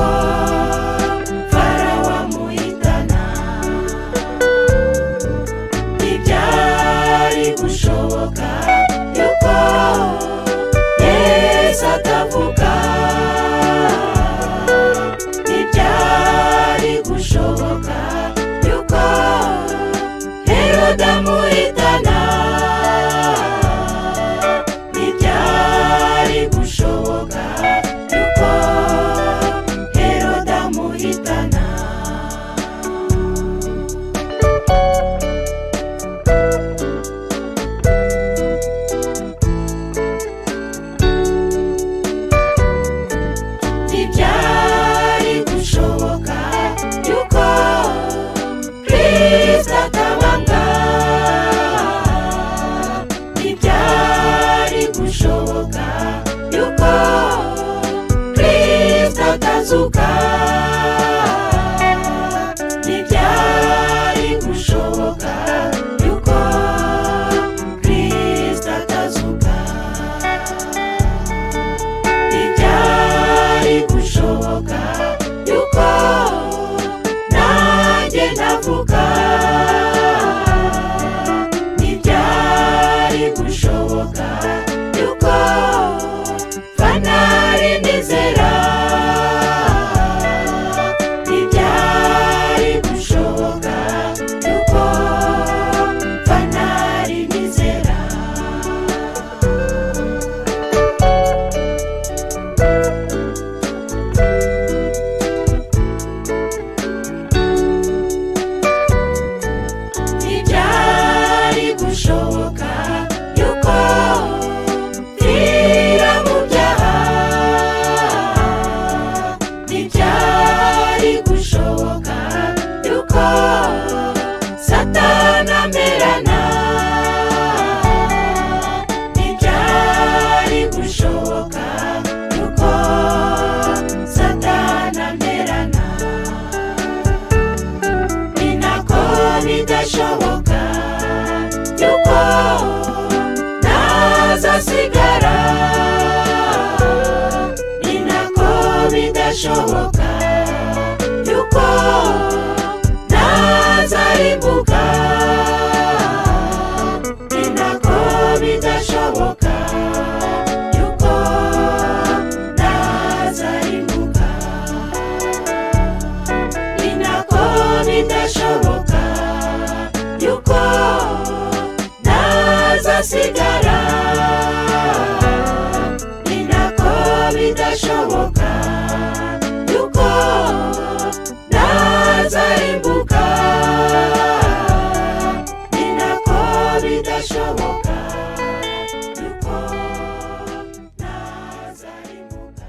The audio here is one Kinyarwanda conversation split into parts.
yuko Farawo amuhitana. Ntibyari gushoboka yuko Yesu atavuga. Ntibyari gushoboka yuko Herode amuhitana. Ntibyari gushoboka yuko Herode amuhitana. Ntibyari gushoboka yuko Kristo atabambwa. Ntibyari gushoboka yuko Kristo atazuka. Ntibyari gushoboka yuko Kristo atazuka. Ntibyari gushoboka yuko nanjye navuga. Ntibyari gushoboka yuko fanari nizera. Ntibyari gushoboka yuko fanari nizera. Ntibyari gushoboka yuko mpfira mu byaha. Ntibyari gushoboka yuko Satani amerana. Ntibyari gushoboka yuko Satani amerana. Ni nako bidashoboka yuko nazasigara. Ni nako bidashoboka yuko nazarimbuka. Ni nako bidashoboka yuko nazarimbuka. Ni nako bidashoboka yuko nazasigara. Ni nako bidashoboka yuko nazarimbuka. Ni nako bidashoboka yuko nazarimbuka.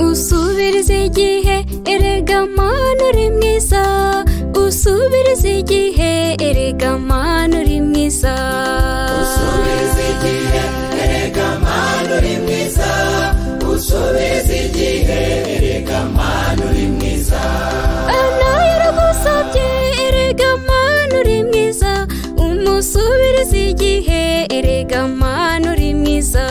Usubiriza igihe erega Mana uri mwiza. Usubiriza igihe erega Mana uri mwiza. Usubiriza igihe erega Mana uri mwiza. Usubiriza igihe erega Mana uri mwiza. Ana yaragusabye erega Mana uri mwiza. Umusubiriza igihe erega Mana uri mwiza.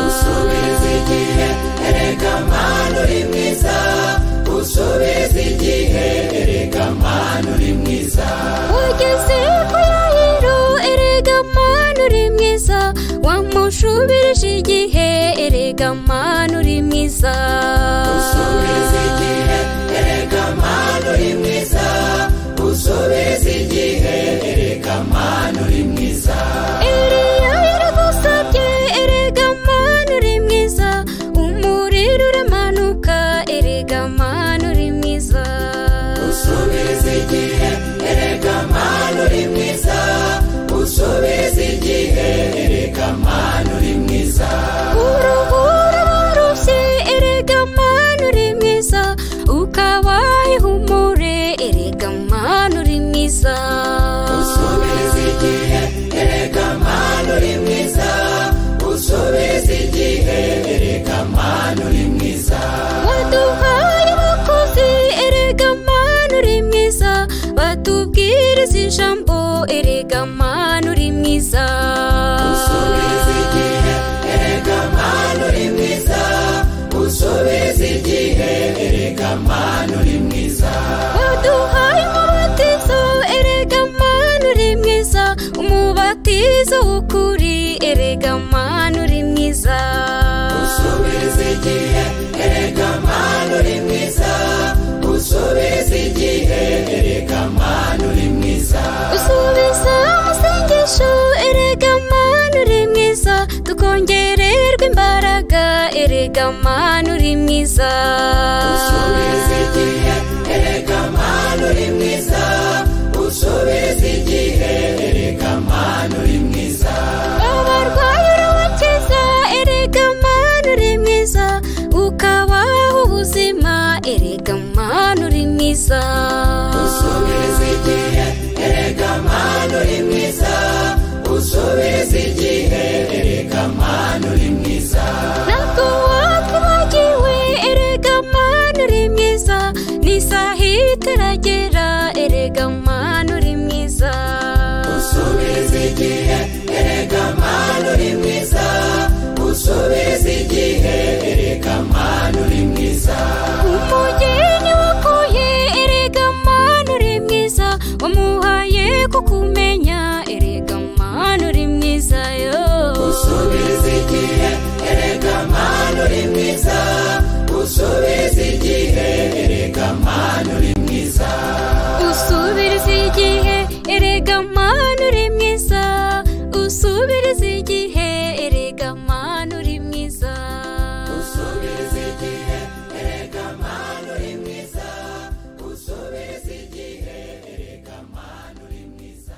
Usubiriza igihe erega Mana uri mwiza. Usubiriza igihe erega Mana uri mwiza. Wageze ku Yayiro erega Mana uri mwiza. Wamushubirije igihe erega Mana uri mwiza. Usubiriza igihe erega Mana uri mwiza. Usubiriza igihe erega Mana uri mwiza. Eliya yaragusabye erega Mana uri mwiza. Umuriro uramanuka erega Mana uri mwiza. Usubiriza igihe erega Mana uri mwiza. Usubiriza igihe erega Mana uri mwiza. Uruhura barushye erega erega mana uri mwiza usubiza igihe erega mana uri mwiza usubiza igihe erega mana uri mwiza waduhaye umubatizo erega mana uri mwiza umubatizo w'ukuri erega mana uri mwiza usubiza igihe erega mana uri mwiza usubiza igihe erega mana uri mwiza usubiza amasengesho erega mana uri mwiza tukongererwa imbaraga erega mana uri mwiza usubiza igihe erega mana uri mwiza usubiza igihe erega mana uri mwiza abarwayi urabakiza erega mana uri mwiza ukabaha ubuzima erega mana uri mwiza usubiza igihe erega mana uri mwiza usubiza igihe erega mana uri mwiza ntabwo watwibagiwe erega mana uri mwiza n'isaha itaragera erega mana uri mwiza usubiza igihe erega mana uri mwiza usubiza igihe erega mana uri mwiza umugeni wakuye erega mana uri mwiza wamuhaye kukumenya erega mana uri mwiza yo usubiza igihe erega mana uri mwiza usubiza igihe erega mana uri mwiza usubiriza igihe erega mana uri mwiza usubiriza igihe erega mana uri mwiza usubiza igihe erega mana uri mwiza usubiza igihe erega mana uri mwiza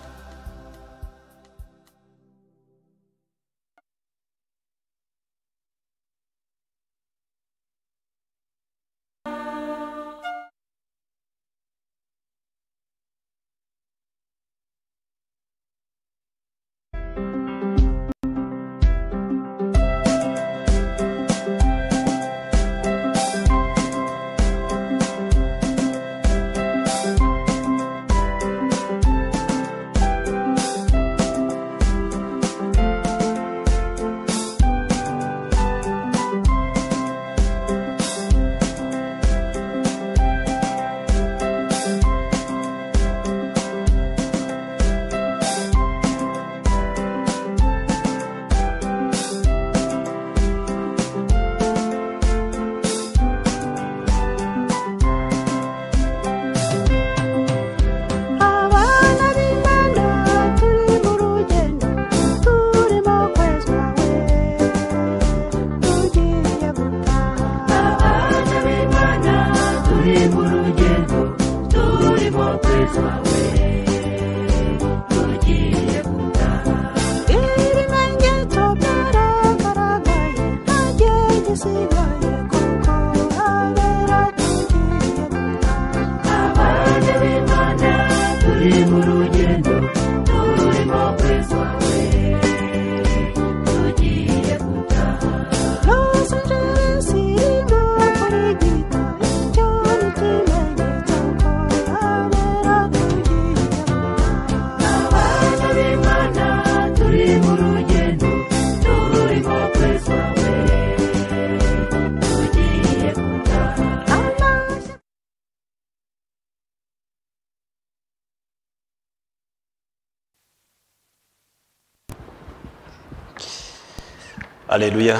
Alleluia.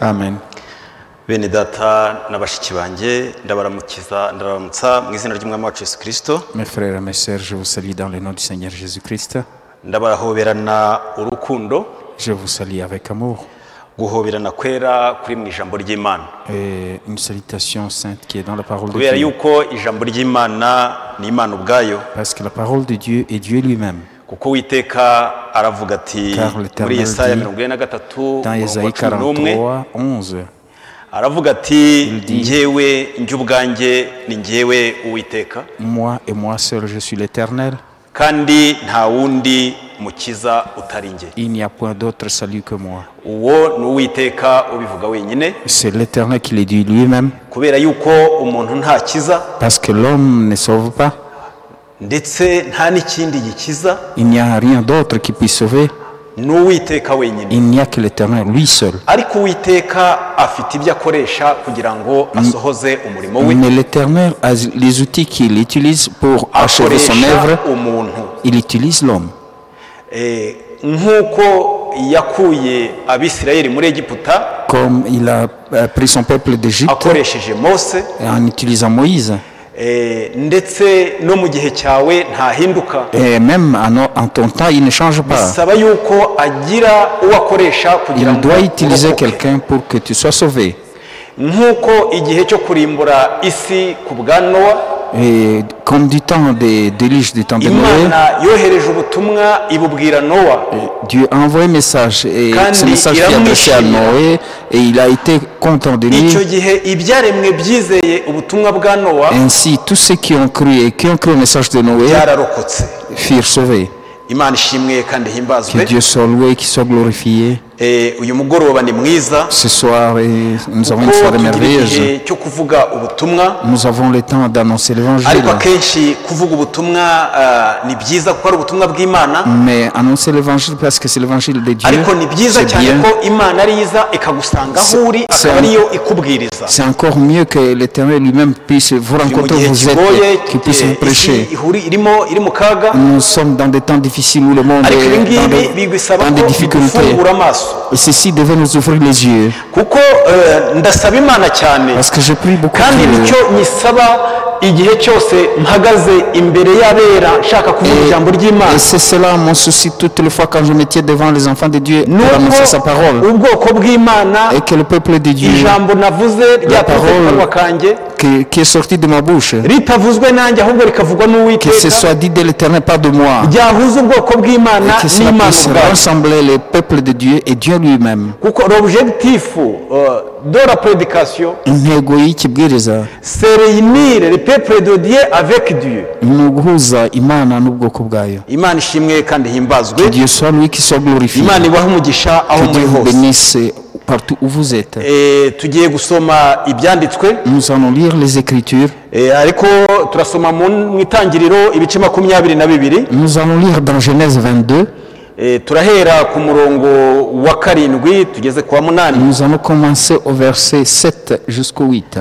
Amen. Bene data n'abashiki banjye ndabaramutsa mu izina ry'umwami wacu Yesu Kristo. Mes frères et mes sœurs, je vous salue dans le nom du Seigneur Jésus-Christ. Ndabahoberana urukundo. Je vous salue avec amour. Guhoberana kwera kuri mu ijambo ry'Imana. Et une salutation sainte qui est dans la parole de Kubera Dieu. yuko ijambo ry'Imana ni Imana ubwayo. Parce que la parole de Dieu est Dieu lui-même. Kuko Uwiteka aravuga ati muri Yesaya 43 dans Isaïe 43:11 aravuga ati njyewe ubwanjye ni njyewe Uwiteka. Moi et moi seul je suis l'Éternel. Kandi nta wundi mukiza utari njye. Il n'y a point d'autre salut que moi. Uwo ni Uwiteka ubivuga wenyine. C'est l'Éternel qui le dit lui-même. Kubera yuko umuntu ntakiza. Parce que l'homme ne sauve pas. ndetse nta n'ikindi gikiza Il n'y a rien d'autre qui puisse sauver. n'Uwiteka wenyine. Il n'y a que l'Éternel, lui seul. Ariko Uwiteka afite ibyo akoresha kugira ngo asohoze umurimo we. Mais l'Éternel a les outils qu'il utilise pour achever son œuvre. Il utilise l'homme. Nk'uko yakuye Abisirayeli muri Egiputa, Comme il a pris son peuple d'Égypte akoresheje Mose, en utilisant Moïse. ndetse no mu gihe cyawe ntahinduka. Et même en ton temps, il ne change pas. Bisaba yuko agira uwo akoresha kugira Il ngo doit utiliser urokoke. quelqu'un pour que tu sois sauvé. Nk'uko igihe cyo kurimbura isi ku bwa Nowa, Et comme du temps des déluges du temps de Noé, Imana yohereje ubutumwa ibubwira Nowa, Dieu a envoyé un message et Kandi ce message fut adressé à iramwishimira. Noé et il a été content de lui. icyo gihe ibyaremwe byizeye ubutumwa bwa Nowa Ainsi, tous ceux qui ont cru et qui ont cru au message de Noé byararokotse. furent sauvés. Imana ishimwe kandi Que himbazwe. Dieu soit loué, qu'il soit glorifié. Uyu mugoroba ni mwiza Ce soir, nous avons une kuko soirée tugira merveilleuse. igihe cyo kuvuga ubutumwa, Nous avons le temps d'annoncer l'évangile. ariko akenshi kuvuga ubutumwa ni byiza kuko ari ubutumwa bw'Imana, Mais annoncer l'évangile parce que c'est l'évangile de Dieu, ariko ni byiza c'est cyane bien. ko Imana ari iza ikagusanga aho uri akaba ariyo ikubwiriza. C'est encore mieux que l'Éternel lui-même puisse vous Mu rencontrer gihe où vous kigoye, êtes, qu'il puisse vous prêcher. isi iri mu kaga, Nous sommes dans des temps difficiles où le monde ariko ibi est ngibi bisaba dans des ko difficultés. bidufungura amaso, Et ceci devait nous ouvrir les yeux. kuko ndasaba Imana cyane Parce que je prie beaucoup kandi Dieu. nicyo nyisaba igihe cyose mpagaze imbere y'abera nshaka kuvuga ijambo ry'Imana. Et c'est cela mon souci toutes les fois quand je me tiens devant les enfants de Dieu pour annoncer sa parole. Nuko ubwoko bw'Imana Et que le peuple de Dieu, ijambo navuze ryaturutse mu kanwa kanjye qui est sorti de ma bouche, ritavuzwe nanjye ahubwo rikavugwa que ce n'Uwiteka, soit dit de l'Éternel, pas de moi. ryahuza ubwoko bw'Imana Et que cela n'Imana puisse ubwayo. rassembler le peuple de Dieu et Dieu lui-même. Kuko l'objectif de la prédication Intego y'ikibwiriza c'est réunir le peuple de Dieu avec Dieu. ni uguhuza Imana n'ubwoko bwayo. Imana ishimwe kandi himbazwe. Que Dieu soit lui qui soit glorifié. Imana ibahe umugisha aho Que muri Dieu vous hose. bénisse partout où vous êtes. Tugiye gusoma ibyanditswe, Nous allons lire les Écritures. ariko turasoma mu itangiriro ibice 22. Nous allons lire dans Genèse 22. Turahera ku murongo wa 7 tugeze ku wa 8. Nous allons commencer au verset 7 jusqu'au 8.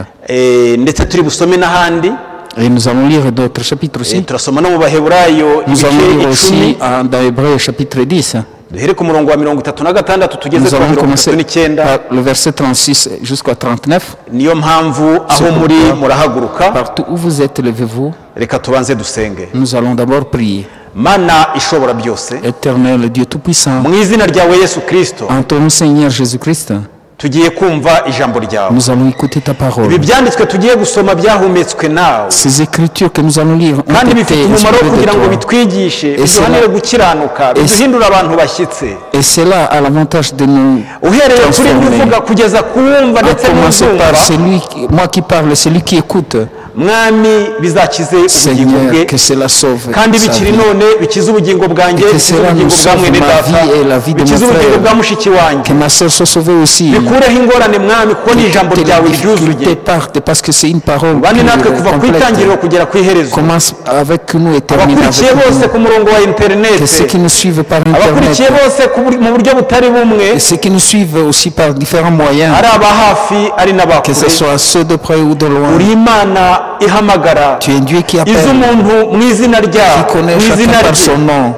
Ndetse turi busome n'ahandi. Et nous allons lire d'autres chapitres aussi. Turasoma no mu Baheburayo Nous allons lire ibice aussi 10. dans Hébreux chapitre 10. Duhere ku murongo wa 36 tugeze Nous ku allons commencer 39. par le verset 36 jusqu'à 39. Niyo mpamvu aho muri murahaguruka, Partout où vous êtes, levez-vous. reka tubanze dusenge. Nous allons d'abord prier. Mana ishobora byose, Éternel Dieu Tout-Puissant, mu izina ryawe Yesu Kristo, en ton nom Seigneur Jésus-Christ, tugiye kumva ijambo ryawe. nous allons écouter ta parole. Ibi byanditswe tugiye gusoma byahumetswe nawe, Ces écritures que nous allons lire ont kandi été bifite umumaro inspirées de kugira ngo toi. bitwigishe, cela- biduhanire gukiranuka, biduhindure abantu bashyitse. Et cela a l'avantage de nous Uhereye kuri transformer. uvuga kugeza ku wumva À ndetse commencer par n'uzumva, moi qui parle, celui qui écoute. mwami bizakize ubugingo Seigneur, bwe, que cela sauve kandi sa bikiri vie. none bikize ubugingo bwanjye, Et que bikize cela ubugingo nous bwa sauve mwene ma data, vie et la vie de bikize mon ubugingo frère. bwa mushiki wanjye. Que ma sœur soit sauvée aussi. Bikureho ingorane mwami kuko ni ijambo Que les ryawe difficultés ryuzuye. partent parce que c'est une parole Bane natwe kuva ku complète. itangiriro kugera ku iherezo. Commence avec nous et termine Abakurikiye avec bose nous. ku murongo wa interineti, Que ceux qui nous suivent par abakurikiye Internet bose mu buryo butari bumwe, et ceux qui nous suivent aussi par différents moyens, ari aba hafi ari que n'abakure, ce soit ceux de près ou de loin, uri Imana ihamagara, tu es un Dieu qui appelle, izi umuntu mu izina qui ryawe, connaît mu izina chacun par rye, son nom.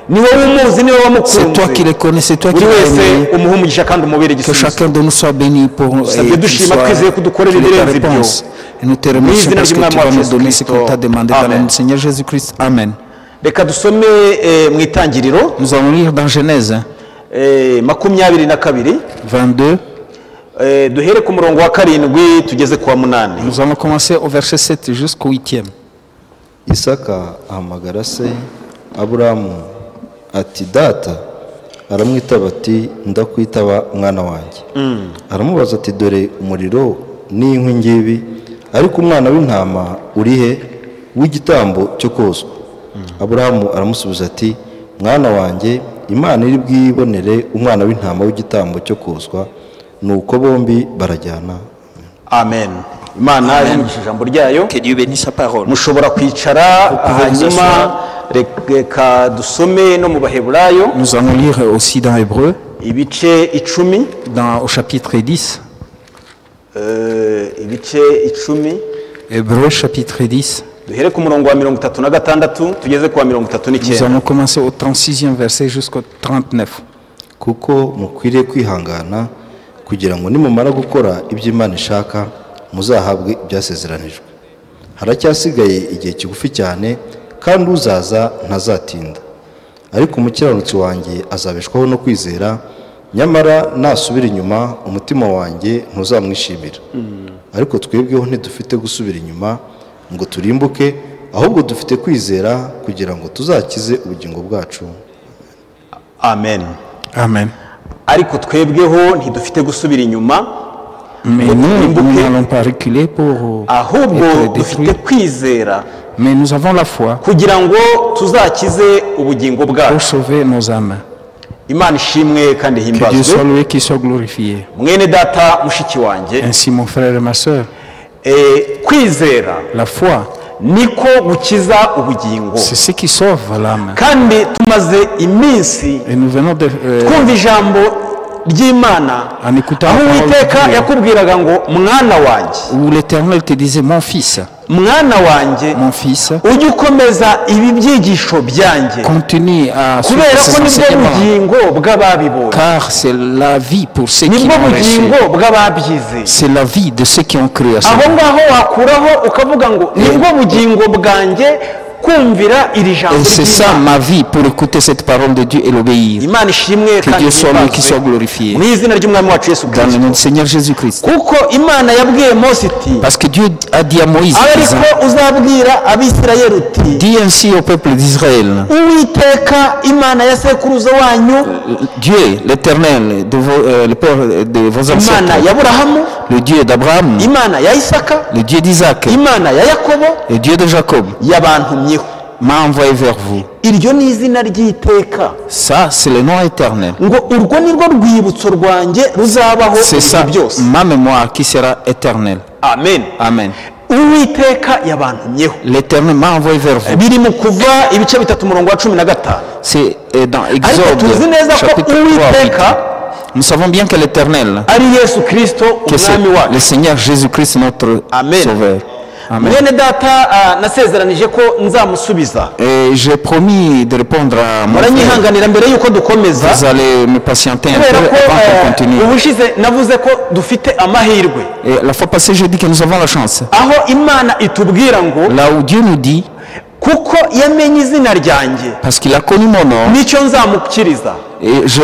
ni wowe umuzi, ni wowe C'est toi qui wamukunze. les connais, c'est toi qui Buri les wese aimé. umuhe umugisha kandi umubere Que igisubizo. chacun de nous soit béni pour Dusabye et qu'il dushima soit twizeye ko dukorera qu'il ait ta ibirenze ibyo. réponse. Et nous te remercions izina parce que ry'Umwami tu vas wacu nous Yesu donner ce Kristo. qu'on t'a demandé dans le Amen. nom du Seigneur Jésus-Christ. Amen. Reka dusome mu itangiriro Nous allons lire dans Genèse 22. 22. Duhere ku murongo wa 7 tugeze ku wa 8. Nous allons commencer au verset 7 jusqu'au 8e. Isaka ahamagara se Aburahamu ati data, aramwitaba ati ndakwitaba mwana wanjye. Aramubaza ati dore umuriro n'inkwi ngibi, ariko umwana w'intama uri he w'igitambo cyo kozwa? Aburahamu aramusubiza ati mwana wanjye, Imana iri bwibonere umwana w'intama w'igitambo cyo kozwa. Nuko bombi barajyana. Amen. imana yumvise ijambo ryayo. Que Dieu bénisse sa parole. Mushobora kwicara hanyuma reka dusome no mu baheburayo. Nous allons lire aussi dans Hébreu, ibice 10 au chapitre 10. ibice 10 Hébreu chapitre 10. duhere ku murongo wa 36 tugeze ku wa 39. Nous allons commencer au 36e verset jusqu'au 39. kuko mukwiriye kwihangana kugira ngo nimumara gukora ibyo Imana ishaka muzahabwe ibyasezeranijwe. Haracyasigaye igihe kigufi cyane kandi uzaza ntazatinda. Ariko umukiranutsi wanjye azabeshwaho no kwizera, nyamara nasubira inyuma umutima wanjye ntuzamwishimira. Ariko twebweho ntidufite gusubira inyuma ngo turimbuke, ahubwo dufite kwizera kugira ngo tuzakize ubugingo bwacu. Amen. Amen. Ariko twebweho ntidufite gusubira inyuma, Mais nous n'allons pas reculer pour ahubwo être dufite détruits. kwizera Mais nous avons la foi kugira ngo tuzakize ubugingo pour bwacu. sauver nos âmes. Imana ishimwe kandi Que Dieu himbazwe. soit loué, qu'il soit glorifié. Mwene data mushiki wanjye, Ainsi, mon frère et ma soeur, kwizera la foi, niko gukiza ubugingo. c'est ce qui sauve l'âme. Kandi tumaze iminsi Et nous venons de, twumva ijambo ry'Imana en écoutant aho la parole Uwiteka de Dieu, yakubwiraga ngo mwana wanjye, où l'Éternel te disait, mon fils, mwana wanjye, ujye ukomeza ibi byigisho byanjye continue à suivre kubera ko ces nibwo enseignements, bugingo bw'ababibonye, car c'est la vie pour ceux qui nibwo ont reçu. bugingo bw'ababyize. C'est la vie de ceux qui ont cru à ça. aho ngaho wakuraho ukavuga ngo nibwo bugingo bwanjye kumvira iri jambo Et c'est ça ry'Imana. ma vie pour écouter cette parole de Dieu et l'obéir. Imana ishimwe Que kandi Dieu soit loué, qu'il himbazwe soit glorifié. mu izina ry'umwami wacu Yesu Dans le nom Kristo. du Seigneur Jésus-Christ. Kuko Imana yabwiye Mose iti, Parce que Dieu a dit à Moïse, ariko uzabwira Abisirayeli uti, dis ainsi au peuple d'Israël, Uwiteka Imana ya sekuruza wanyu, Dieu, l'Éternel, le Père de vos Imana ancêtres, ya Aburahamu, le Dieu d'Abraham, Imana ya Isaka, le Dieu d'Isaac, Imana ya Yakobo, le Dieu de Jacob, yabantumyeho. m'a envoyé vers vous. Iryo ni izina ry'iteka, Ça, c'est le nom éternel. ngo urwo ni rwo rwibutso rwanjye ruzabaho C'est ça, ibihe byose. ma mémoire qui sera éternelle. Amen. Amen. Uwiteka yabantumyeho. L'Éternel m'a envoyé vers vous. Biri mu Kuva ibice 3 umurongo wa 15. C'est dans Ariko Exode, tuzi neza ko chapitre 3. Uwiteka Nous savons bien que l'Éternel, ari Yesu Kristo que c'est umwami wacu. le Seigneur Jésus-Christ, notre Amen. Sauveur. Amen. Mwene data nasezeranije ko nzamusubiza. Et j'ai promis de répondre à mon frère. Muranyihanganira mbere yuko dukomeza, Vous allez me patienter un peu kubera ko avant qu'on continue. ubushize navuze ko dufite amahirwe. Et la fois passée, j'ai dit que nous avons la chance. Aho Imana itubwira ngo Là où Dieu nous dit, kuko yamenye izina ryanjye parce qu'il a connu mon nom, nicyo nzamukiriza, et je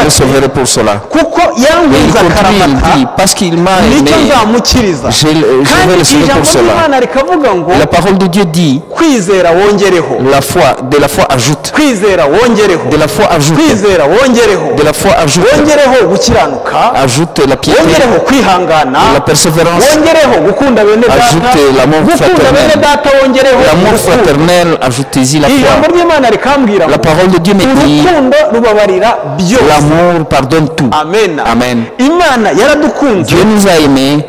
le sauverai pour cela. kuko Et il yankunze continue, il akaramata dit, parce qu'il m'a aimé, nicyo nzamukiriza. je vais le sauver ijambo pour cela. ry'Imana rikavuga ngo La parole de Dieu dit, kwizera wongereho, de la foi ajoute, kwizera wongereho, de la foi ajoute, kwizera wongereho, de la foi ajoute, wongereho gukiranuka, ajoute la piété, wongereho kwihangana, la persévérance, wongereho gukunda bene data, ajoute l'amour gukunda bene fraternel, data wongereho l'amour urukundo. fraternel, ajoutez-y la Ijambo foi. ry'Imana rikambwira La ngo parole de Dieu me dit, urukundo rubabarira byose. l'amour pardonne tout. Amen. Amen. Imana yaradukunze. Dieu nous a aimés.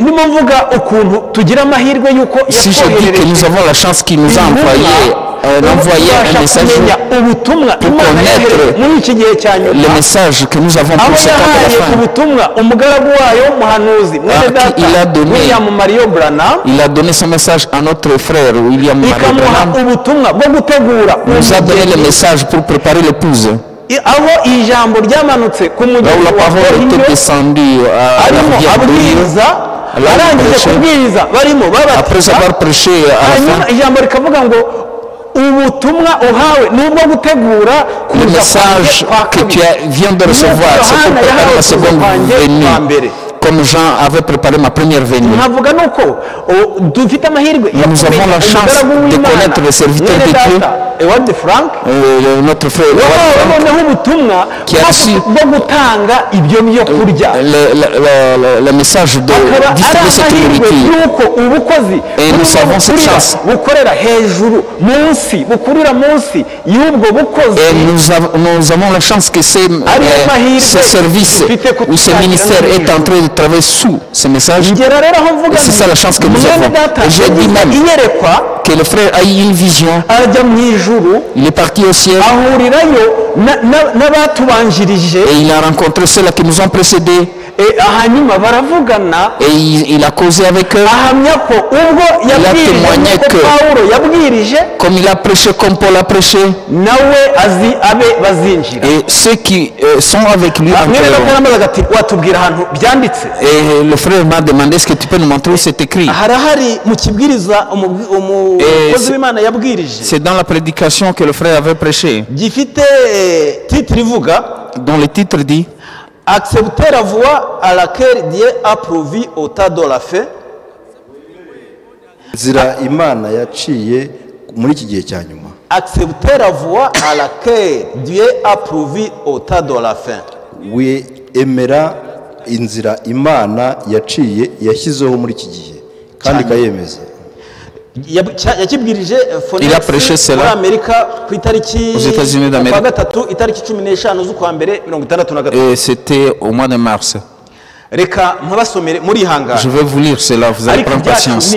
Nimo mvuga ukuntu tugira amahirwe yuko Si je dis que nous avons la chance qu'il nous a envoyé un message ubutumwa pour Imana yahereye connaître muri iki gihe cya nyuma, le message que nous avons aho pour ce temps de yahaye la fin. ubutumwa umugaragu wayo muhanuzi mwene data il a donné- William Mario Branham, Il a donné son message à notre frère William Marie ikamuha Branham. ubutumwa bwo gutegura Nous a donné le umugeni. message pour préparer l'épouse. Aho ijambo ryamanutse ku Là où mugeni la wa parole Korinto, était descendue à la arimo rivière de Dieu. abwiriza, Alors, arangije prêcher. kubwiriza barimo Après babatiza, avoir prêché à la hanyuma fin, ijambo rikavuga ngo ubutumwa uhawe ni ubwo gutegura le kuza message kwa que tu kabiri. viens de recevoir, c'est pour préparer la seconde venue. Comme Jean avait préparé ma première venue. nkavuga nuko dufite amahirwe yo Nous avons kumenya la chance umugaragu de w'Imana, connaître le serviteur mwene de Dieu. data Ewald Frank, Notre frère wahawe noneho ubutumwa Qui a reçu bwo gutanga ibyo byo kurya, le message de akaba ari distribuer cette amahirwe nourriture. y'uko ubukozi Et nous burimo avons cette bukurira, chance. bukorera hejuru munsi bukurira munsi y'ubwo bukozi. Et nous avons la chance que ce service ou ce ministère est en train de travailler sous ce message. Et c'est ça la chance que nous avons. Et j'ai dit même que le frère a eu une vision. Il est parti au ciel. Et il a rencontré ceux-là qui nous ont précédés. Et il a causé avec eux. Il a témoigné que comme il a prêché, comme Paul a prêché, et ceux qui sont avec lui entreront. Et le frère m'a demandé, est-ce que tu peux nous montrer où c'est écrit? C'est dans la prédication que le frère avait prêché, dont le titre dit accepter la voie à laquelle Dieu a pourvu au tas de la fait. Zira Imana yaciye muri iki gihe cya nyuma. Accepter la voie à laquelle Dieu a pourvu au tas de la fin. We emera inzira Imana yaciye yashyizeho muri iki gihe kandi kayemeza. Il a prêché cela aux États-Unis d'Amérique. Et c'était au mois de mars. Je vais vous lire cela, vous allez prendre patience.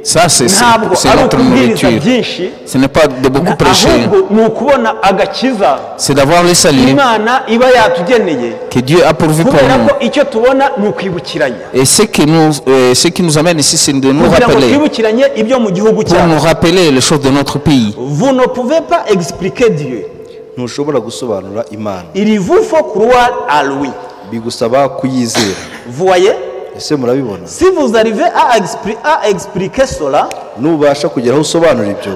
Ça, c'est notre nourriture. Ce n'est pas de beaucoup prêcher. C'est d'avoir le salut que Dieu a pourvu pour nous. Et ce qui nous amène ici, c'est de nous rappeler, pour nous rappeler les choses de notre pays. Vous ne pouvez pas expliquer Dieu. Il vous faut croire à lui. Vous voyez? Si vous arrivez à expliquer cela,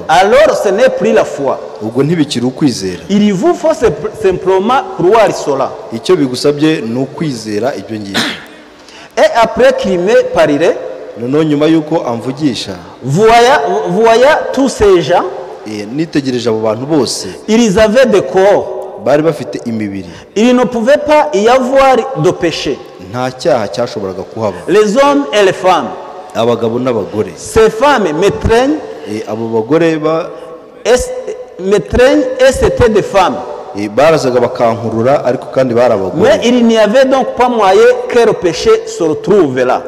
alors ce n'est plus la foi. Il vous faut simplement croire cela. Et après qu'il me parlerait, voyez tous ces gens, ils avaient des corps. Il ne pouvait pas y avoir de péché. Les hommes et les femmes. Ces femmes m'étreignent et c'était des femmes. Mais il n'y avait donc pas moyen que le péché se retrouve là.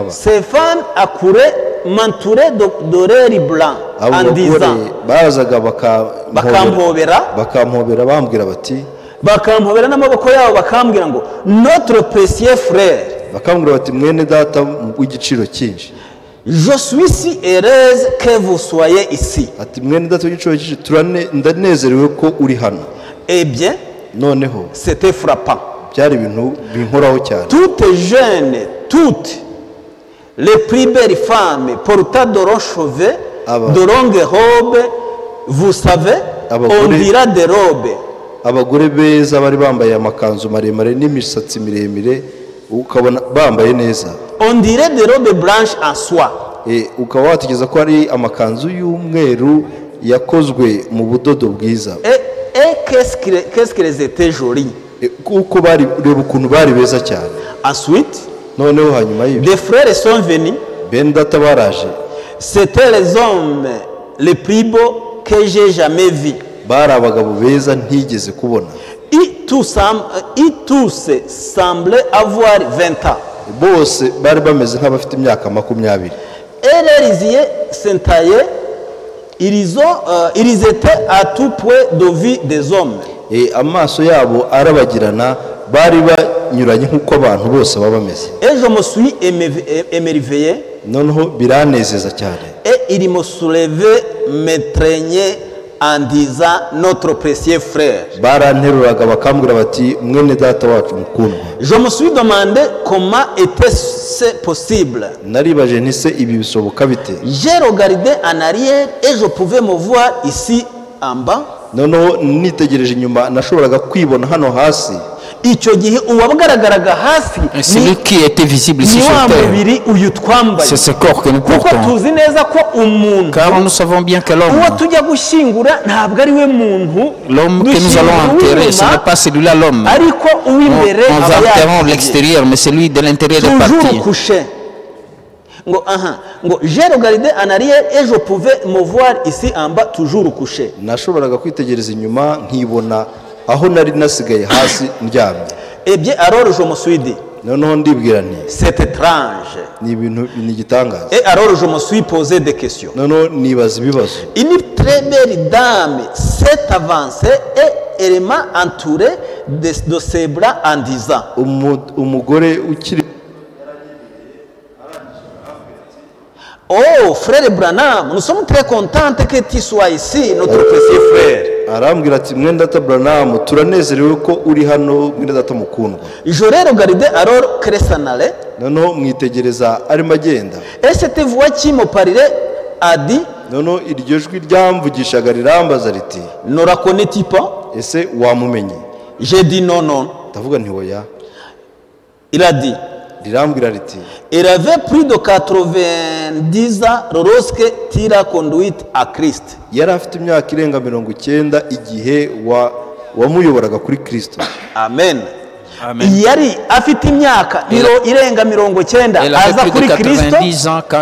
Ces femmes accouraient, m'entouraient d'oreilles blancs en disant, bakampobera n'amaboko yabo bakambwira ngo notre précieux frère, je suis si heureuse que vous soyez ici. Eh bien, c'était frappant. Toutes jeunes, toutes les plus belles femmes portant de longs cheveux, de longues robes, vous savez, on dira des robes. Abagore beza bari bambaye amakanzu maremare n'imisatsi miremire ukabona bambaye neza. On dirait des robes blanches en soie. Ukaba wategeza ko ari amakanzu y'umweru yakozwe mu budodo bwiza. Et qu'est-ce qu'elles étaient jolies. Kuko bari reba ukuntu bari beza cyane. Ensuite, noneho hanyuma y'ibyo des frères sont venus. Ben data baraje. C'était les hommes les plus beaux que j'ai jamais vus. Bari abagabo beza ntigeze kubona. Ils tous semblaient avoir 20 ans. Bose bari bameze nk'abafite imyaka 20. Et les yeux s'entaillaient, ils étaient à tout point de vue des hommes. Amaso yabo arabagirana bari banyuranye nk'uko abantu bose baba bameze. Et je me suis émerveillé. Noneho biranezeza cyane. Et il me soulevait, m'étreignait en disant notre précieux frère. Je me suis demandé comment était-ce possible. J'ai regardé en arrière et je pouvais me voir ici en bas. C'est lui qui était visible ici sur terre. C'est ce corps que nous portons. Car nous savons bien que l'homme que nous allons enterrer, ce n'est pas celui-là l'homme. Nous enterrons l'extérieur, mais celui de l'intérieur est parti. J'ai regardé en arrière et je pouvais me voir ici en bas toujours couché. aho nari nasigaye hasi ndyamye. Eh bien alors je me suis dit, noneho ndibwira nti c'est étrange. ni ibintu ni igitangaza. Et alors je me suis posé des questions. noneho nibaza ibibazo. Une très belle dame s'est avancée et elle m'a entouré de ses bras en disant, umugore ukiri oh frère Branham, nous sommes très contents que tu sois ici, notre précieux frère. arambwira ati mwendata Branham turanezerewe ko uri hano mwendata mukundwa. J'aurais regardé alors que s'en allait. noneho mwitegereza arimo agenda. Et cette voix qui me parlait a dit, noneho iryo jwi ryamvugishaga rirambaza riti, ne reconnais-tu pas? ese wamumenye? J'ai dit non, non. ndavuga nti oya. Il a dit, rirambwira riti, il avait plus de 90 ans lorsque tu l'as conduite à Christ. yari afite imyaka irenga 90 igihe wamuyoboraga kuri Kristo. Amen. Amen. Yari afite imyaka irenga 90 Elle avait aza plus kuri de Kristo. 90 ans quand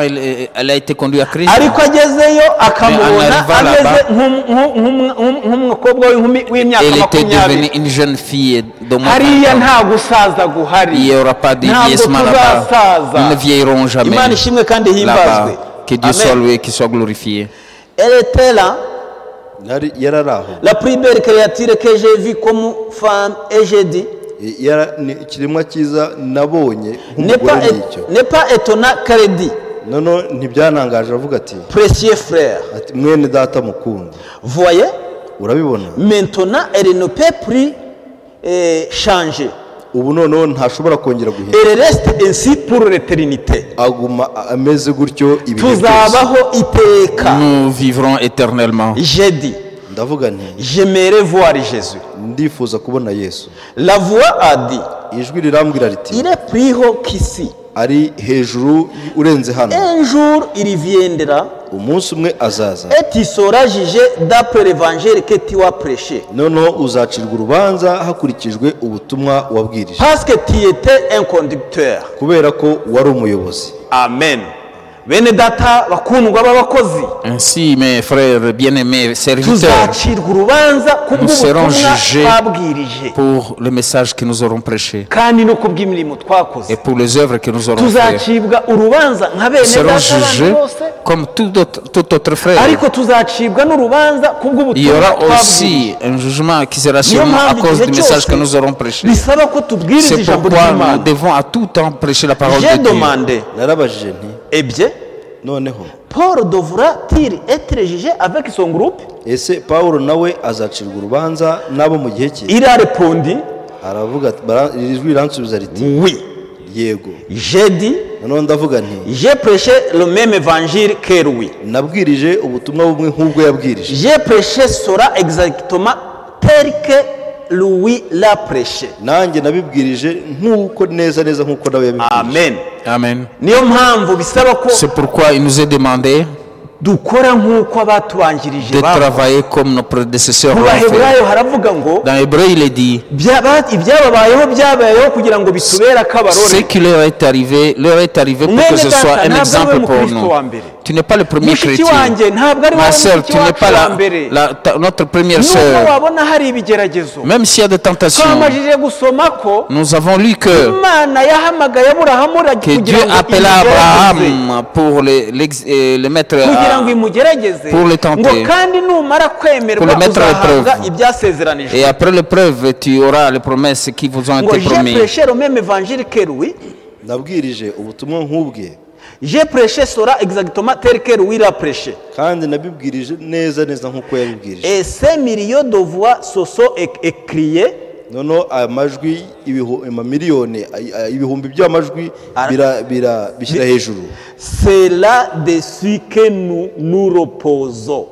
elle a été conduite à Christ. Ariko agezeyo akamubona Mais en arrivant ameze nk'umukobwa w'imyaka Elle était 20. devenue une jeune fille de moins Hariya de 20 ans. nta gusaza guhari. Il n'y aura pas de Ntabwo vieillissement là-bas. tuzasaza. Nous ne vieillirons jamais Imana ishimwe kandi himbazwe. là-bas. Que Dieu soit Amen. loué, qu'il soit glorifié. Elle était là, yari ari aho. la plus belle créature que j'ai vue comme femme, et j'ai dit, ni ikiremwa cyiza nabonye n'est nk'umugore n'icyo. pas étonnant qu'elle dit, noneho ntibyanangaje aravuga ati, précieux frère, ati mwene data mukunda, voyez, urabibona maintenant elle ne peut plus changer. ubu noneho ntashobora kongera guhinduka. Elle reste ainsi pour l'éternité. aguma ameze gutyo ibihe byose. Tuzabaho iteka. Nous vivrons éternellement. J'ai dit, ndavuga nti j'aimerais voir Jésus. ndifuza kubona Yesu. La voix a dit, ijwi rirambwira riti, il est plus haut qu'ici. ari hejuru urenze hano. Un jour il viendra umunsi umwe azaza, et tu seras jugé d'après l'évangile que tu as prêché. noneho uzacirwa urubanza hakurikijwe ubutumwa wabwirije, Parce que tu étais un conducteur. kubera ko wari umuyobozi. Amen. Bene data bakundwa b'abakozi, Ainsi, mes frères bien-aimés serviteurs, tuzacirwa urubanza nous serons kubw'ubutumwa jugés twabwirije pour le message que nous aurons prêché kandi no kubw'imirimo twakoze. et pour les œuvres que nous aurons faites. Tuzacibwa urubanza nka Nous bene serons data jugés bandi bose, comme tout autre frère. ariko tuzacibwa n'urubanza Il y kubw'ubutumwa aura twabwirije. aussi un jugement qui sera Niyo sûrement à mpamvu cause igihe du message cyose que nous aurons prêché. bisaba ko tubwiriza C'est ijambo pourquoi nous ry'Imana. devons à tout temps prêcher la parole J'ai de Dieu. demandé, narabajije nti, eh bien, noneho Paul devra-t-il être jugé avec son groupe? ese Pawulo nawe azacirwa urubanza n'abo mu gihe cye? Il a répondu, aravuga ati, iri jwi riransubiza riti, oui. yego. J'ai dit, noneho ndavuga nti, j'ai prêché le même évangile que lui. nabwirije ubutumwa bumwe nk'ubwo yabwirije. J'ai prêché cela exactement tel que lui l'a prêché. nanjye nabibwirije nk'uko neza nk'uko nawe yabibwirije. Amen. Amen. Niyo mpamvu bisaba ko C'est pourquoi il nous est demandé dukora nk'uko abatubanjirije de bakoze. travailler comme nos prédécesseurs Mu l'ont fait. baheburayo haravuga ngo Dans Hébreu, il est dit ibyababayeho byabayeho kugira ngo bitubere ce akabarore. qui leur est arrivé pour que ce soit un exemple pour nous. Tu n'es pas le premier Mushiki chrétien. wanjye ntabwo ari Ma wowe sœur, mushiki tu n'es wacu pas wa mbere. notre première Nubwo sœur. wabona hari ibigeragezo, Même s'il y a des tentations, twamajije gusoma ko nous avons lu que Imana yahamagaye Aburahamu Dieu kugira ngo appela imugerageze. Abraham pour le mettre Kugira ngo imugerageze pour le tenter. ngo kandi numara kwemerwa Pour le mettre à uzahabwa l'épreuve. ibyasezeranijwe. et après l'épreuve, tu auras les promesses qui vous ont Ngo été j'ai promises. prêché le même évangile que lui. nabwirije ubutumwa nk'ubwe J'ai prêché cela exactement tel que lui l'a prêché. kandi nabibwirije neza nk'uko yabibwirije. Et ces millions de voix se sont écriées. noneho amajwi amamiliyoni ibihumbi by'amajwi bishyira hejuru. C'est là-dessus que nous reposons.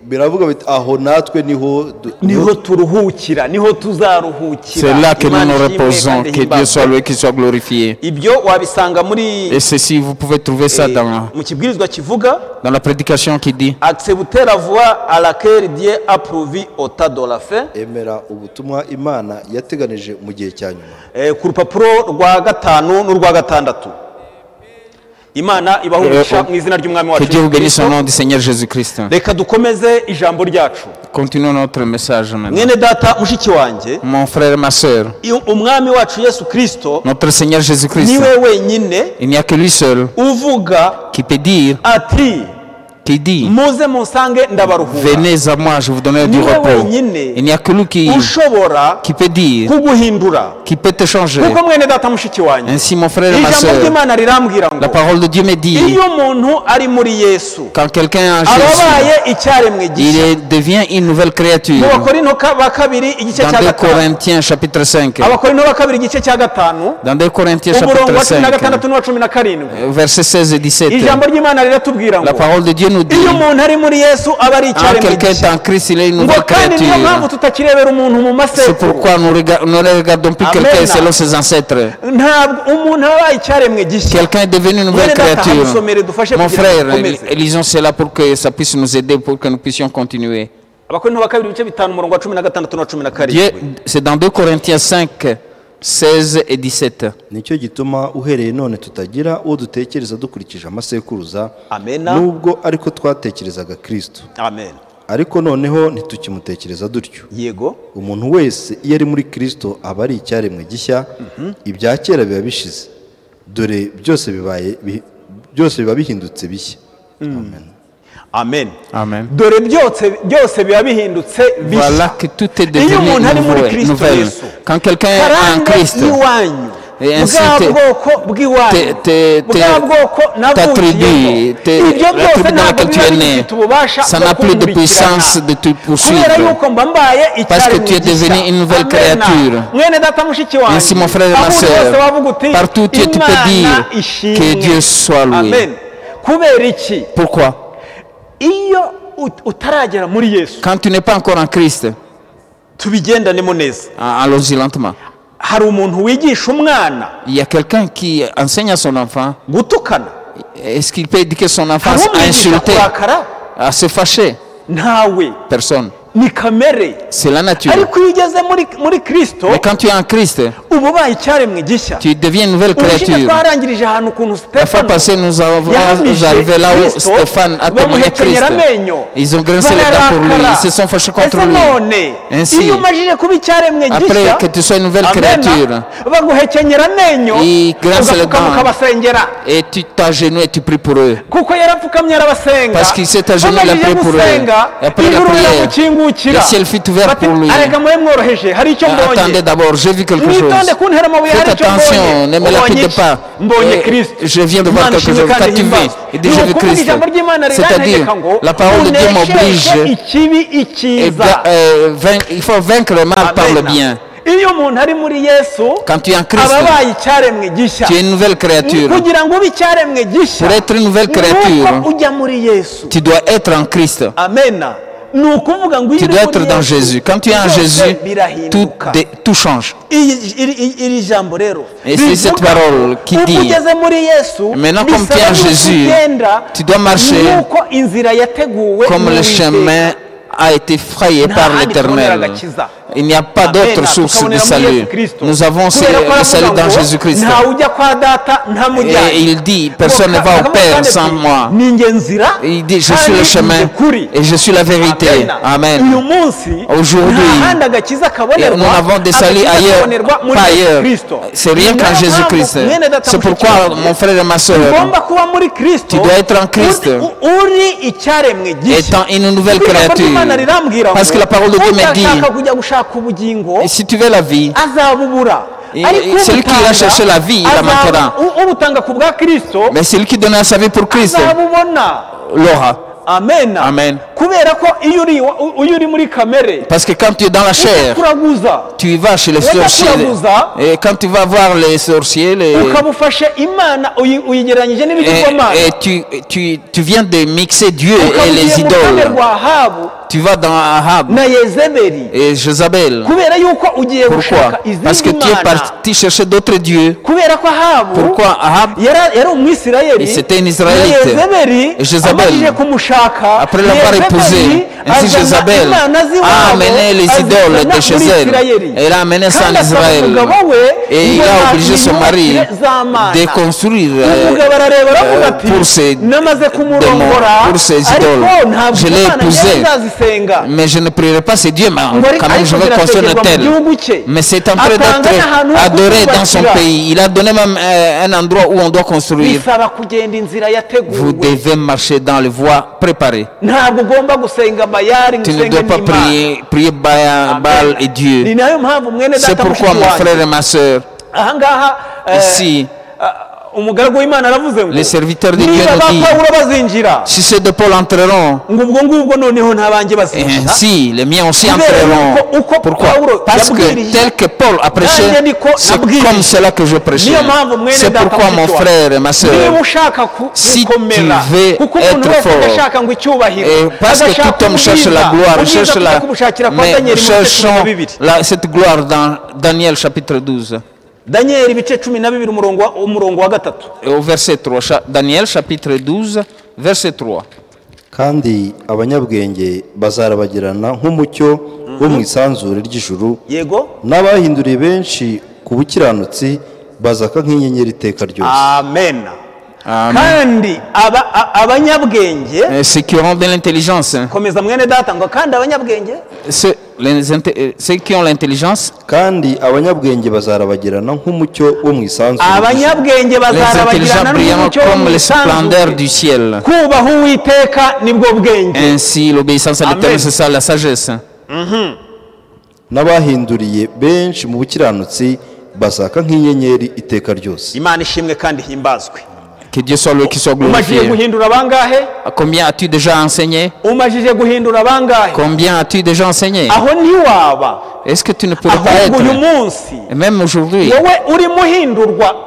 biravuga biti aho natwe niho turuhukira, niho tuzaruhukira. C'est là que nous nous reposons. Que Dieu soit loué, qu'il soit glorifié. Ibyo wabisanga muri Et ceci, vous pouvez trouver ça dans mu kibwirizwa kivuga la prédication qui dit accepter la voie à laquelle Dieu a pourvu au temps de la fin. emera ubutumwa Imana yateganije mu gihe cya nyuma. Ku rupapuro rwa 5 n'urwa 6. Imana ibahumurisha mu izina ry'umwami wacu. que Dieu vous bénisse au nom du Seigneur Jésus-Christ. Reka dukomeze ijambo ryacu. Continuons notre message maintenant. mwene data mushiki wanjye, Mon frère, ma sœur, umwami wacu Yesu Kristo notre Seigneur Jésus-Christ, niwe wenyine il n'y a que lui seul uvuga qui peut dire, ati qui dit, muze munsange ndabaruhura. venez à moi, je vous donnerai du niwe repos. wenyine Il n'y a que lui qui ushobora peut dire, kuguhindura. qui peut te changer. kuko mwene data mushiki wanjye, Ainsi, mon frère et ma ijambo sœur, ry'Imana rirambwira la ngo parole de Dieu me dit, iyo umuntu ari muri Yesu quand quelqu'un est en ababaye Jésus, icyaremwe gishya. il devient une nouvelle créature. mu Bakorinto ba kabiri igice Dans cya 2 gatanu, Corinthiens chapitre 5, Abakorinto ba kabiri igice cya gatanu dans 2 Corinthiens umurongo chapitre wa cumi na 5, gatandatu n'uwa cumi na karindwi, versets 16 et 17, ijambo ry'Imana riratubwira la ngo parole de Dieu nous dit, iyo umuntu ari muri Yesu aba ari quand icyaremwe quelqu'un est gishya. en Christ, il est une ngo nouvelle kandi niyo mpamvu créature. tutakirebera umuntu mu C'est masekuru. pourquoi nous ne regardons plus Amen. quelqu'un selon ses ancêtres. ntabwo umuntu aba abaye icyaremwe gishya. Quelqu'un est devenu une nouvelle Mwene data, créature. hamusomere dufashe Mon kugira ngo frère, dukomeze. lisons cela pour que ça puisse nous aider, pour que nous puissions continuer. Abakorinto ba kabiri ibice bitanu umurongo wa cumi na gatandatu n'uwa cumi na Dieu, karindwi. c'est dans 2 Corinthiens 5, 16 et 17. nicyo gituma uhereye none tutagira uwo dutekereza dukurikije amasekuruza, Amena. nubwo ariko twatekerezaga Kristo, Amen. ariko noneho ntitukimutekereza dutyo. Yego. Umuntu wese iyo ari muri Kristo aba ari icyaremwe gishya, ibya kera biba bishize, dore byose biba bihindutse bishya. Amen. Amen. Amen. dore byose biba bihindutse Voilà bishya. que tout est iyo devenu umuntu ari muri Kristo nouvelle. Yesu, Quand quelqu'un est en karande Christ, iwanyu, Et ainsi bwa te- bwoko bw'iwanyu, bwa bwoko ta tribu, navukiyemo, ibyo la byose tribu dans ntabwo laquelle tu biba es né, bifite ububasha ça bwo n'a plus de puissance kumurikirana. de te kubera poursuivre. yuko mba mbaye Parce que icyaremwe tu es devenu gishya. une nouvelle Amen. créature. mwene data mushiki wanjye, Ainsi, mon frère et ma aho uri sœur, hose wavuga uti, partout où tu peux Imana dire ishimwe. que Dieu soit loué. Amen. kubera iki? Pourquoi? iyo utaragera muri Yesu, Quand tu n'es pas encore en Christ, tubigendanemo neza. allons-y lentement. hari umuntu wigisha umwana Il y a quelqu'un qui enseigne à son enfant. gutukana, Est-ce qu'il peut éduquer son enfant hari à umwigisha insulter, kurakara, à se fâcher? ntawe. Personne. ni kamere. C'est la nature. ariko iyo ugeze muri Kristo, Mais quand tu es en Christ, uba ubaye icyaremwe gishya. tu deviens une nouvelle ubushize créature. twarangirije ahantu ukuntu La fois Stefano passée, nous yahamije arrivés là où Kristo, Stéphane a témoigné Christ. bamuhekenyera amenyo, Ils ont grincé les dents pour lui, bararakara. ils se sont fâchés contre Ese lui. none Ainsi, iyo umajije kuba icyaremwe après gishya, que tu sois une nouvelle Amen, créature, baguhekenyera amenyo, ils grincent les ugapfukama dents. ukabasengera, et tu t'agenouilles et tu pries pour eux. kuko yarapfukamye arabasenga. Parce qu'il s'est agenouillé, il a prié pour eux. Et après la prière, le ciel fut ouvert pour lui. arega mube mworoheje, hari icyo mbonye. Attendez d'abord, j'ai vu quelque chose. mwitonde kuntera amabuye, hari Faites icyo attention, mbonye. ne me lapide pas. mbonye Et Kristo. je viens de voir Imana quelque ishimwe chose. kandi Quand tu ihimbaze. vis, et déjà Ni vu ukuvuga Christ. ijambo ry'Imana C'est-à-dire, rirantegeka ngo la parole de Dieu unesheje m'oblige. ikibi Et icyiza. il faut vaincre le mal par le Amen. bien. iyo umuntu ari muri Yesu, Quand tu es en Christ, aba abaye icyaremwe gishya. tu es une nouvelle créature. kugira ngo ube icyaremwe gishya, Pour être une nouvelle nuko créature, ujya muri Yesu. tu dois être en Christ. Amena. ni ukuvuga ngo iyo Tu uri dois muri être dans Yesu, Jésus. Quand tu es en byose Jésus, birahinduka. tout change. iri jambo rero Et c'est cette rivuga, parole qui uba dit, ugeze muri Yesu, maintenant comme tu es bisaba en yuko Jésus, ugenda tu dois marcher nk'uko inzira yateguwe comme le n'Uwiteka. chemin a été frayé Nta par handi tubonera l'Éternel. agakiza. Il n'y a pas Amen. d'autre source de Tukabonera muri salut. Yesu Kristo. Nous avons Kubera ko le salut aravuga dans ngo, Jésus-Christ. ntawe ujya kwa data ntamujyanye. Et il dit, personne ne va au Père sans moi. ni njye nzira, Il dit, je kandi suis le ni chemin njye kuri. et je suis la vérité. Amen. uyu Amen. munsi Aujourd'hui, nta handi agakiza Et kabonerwa, nous n'avons des saluts agakiza ailleurs, kabonerwa muri pas Yesu ailleurs. Kristo. C'est rien Niyo qu'en mpamvu, Jésus-Christ. mwene data C'est mushiki pourquoi, wanjye, mon frère et ma soeur, ugomba kuba muri Kristo, tu dois être en Christ, uri icyaremwe gishya. étant une nouvelle Kuko ijambo créature. ry'Imana rirambwira Parce ngo, que la parole de Dieu me dit, udashaka kujya gushaka ubugingo et si tu veux la vie, azabubura. Et Ariko celui qui ira chercher la vie, il la manquera. ubutanga ku bwa Kristo mais celui qui donne sa vie pour Christ azabubona. l'aura. Amen. Amen. kubera ko iyo uri muri kamere, Parce que quand tu es dans la chair, kuraguza tu vas chez les Wajya sorciers. kuraguza, Et quand tu vas voir les sorciers, ukaba ufashe Imana uyigereranyije n'ibigirwamana, et tu viens de mixer Dieu ukaba et ugiye les mu ruhande idoles. rwa Ahabu Tu vas dans Ahab na Yezebeli, et Jézabel. kubera yuko ugiye Pourquoi? gushaka Parce que izindi tu es mana. parti chercher d'autres dieux. kubera ko Ahabu Pourquoi Ahab? yari umwisirayeli, Et c'était un Israélite. na Yezebeli Et Jézabel, amajije kumushaka après l'avoir épousée, ainsi Jézabel a amené les idoles de chez elle. Elle a amené ça en Israël. Et il a obligé son mari de construire pour ses démons, pour ses idoles. Je l'ai épousée, mais je ne prierai pas ces dieux, mais quand même je vais construire un tel. Mais c'est en train d'être adoré dans son pays. Il a donné même un endroit où on doit construire. Vous devez marcher dans les voies préparées. Tu ne dois pas prier Baal et Dieu. C'est pourquoi mon frère et ma soeur, ici, les serviteurs de Dieu nous disent, si ceux de Paul entreront, si les miens aussi entreront. Pourquoi? Parce que tel que Paul a prêché, c'est comme cela que je prêchais. C'est pourquoi mon frère et ma soeur, si tu veux être fort, et parce que tout homme cherche la gloire, mais cherchons cette gloire dans Daniel chapitre 12. Daniel ibice 12 umurongo wa gatatu. Au verset 3, Daniel chapitre 12 verset 3. Kandi abanyabwenge bazarabagirana nk'umucyo wo mu isanzure ry'ijuru. Yego. N'abahinduriye benshi ku bukiranutsi bazaka nk'inyenyeri iteka ryose. Amen. Kandi abanyabwenge, ceux qui auront de l'intelligence, komeza mwene data ngo kandi abanyabwenge, ceux qui ont l'intelligence, kandi abanyabwenge bazarabagirana nk'umucyo wo mu isanzure. Abanyabwenge bazarabagirana nk'umucyo comme les splendeurs du ciel. Kubaha Uwiteka nibwo bwenge. Ainsi l'obéissance à l'Éternel, c'est ça la sagesse. N'abahinduriye benshi mu bukiranutsi bazaka nk'inyenyeri iteka ryose. Imana ishimwe kandi himbazwe. Que Dieu soit qui soit glorifié. Combien as-tu déjà enseigné? Combien as-tu déjà enseigné? Est-ce que tu ne pourrais pas être? Et même aujourd'hui,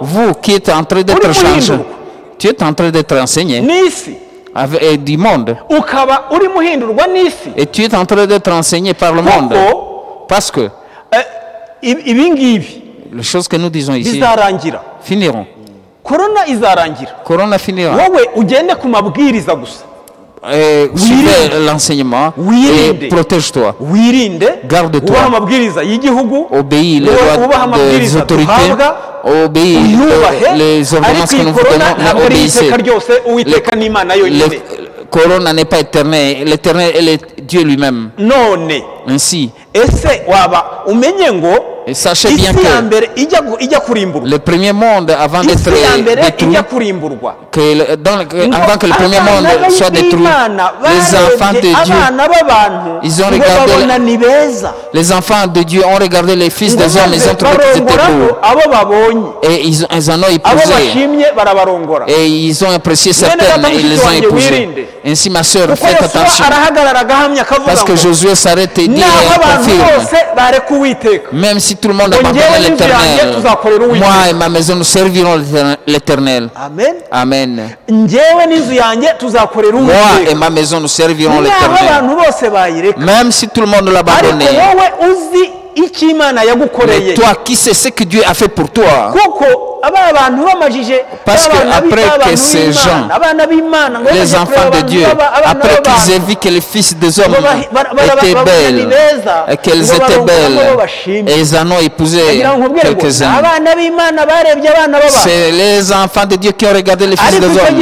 vous qui êtes en train d'être changé, tu es en train d'être enseigné avec du monde. Et tu es en train d'être enseigné par le monde. Parce que les choses que nous disons ici finiront. Corona finira. Suivez l'enseignement et protège-toi. Garde-toi. Obéis les lois des autorités. Obéis les ordonnances que nous vous donnons, mais obéissez. Corona n'est pas éternel. L'éternel est Dieu lui-même. Ainsi. Et sachez bien que le premier monde, avant d'être détruit, avant que le premier monde soit détruit, les enfants de Dieu, ils ont regardé, les enfants de Dieu ont regardé les fils des hommes, ils ont trouvé qu'ils étaient beaux. Et ils en ont épousé. Et ils ont apprécié certaines et ils les ont épousés. Ainsi, ma soeur, faites attention. Parce que Josué s'arrête et dit et confirme. Même si tout le monde abandonne l'Éternel, moi et ma maison nous servirons l'Éternel. Amen. Amen. Moi et ma maison nous servirons l'Éternel. Même si tout le monde l'abandonne. Mais toi, qui sais ce que Dieu a fait pour toi? Parce que après que ces gens, les enfants de Dieu, après qu'ils aient vu que les fils des hommes étaient belles, et qu'elles étaient belles, et ils en ont épousé quelques-uns, c'est les enfants de Dieu qui ont regardé les fils des hommes.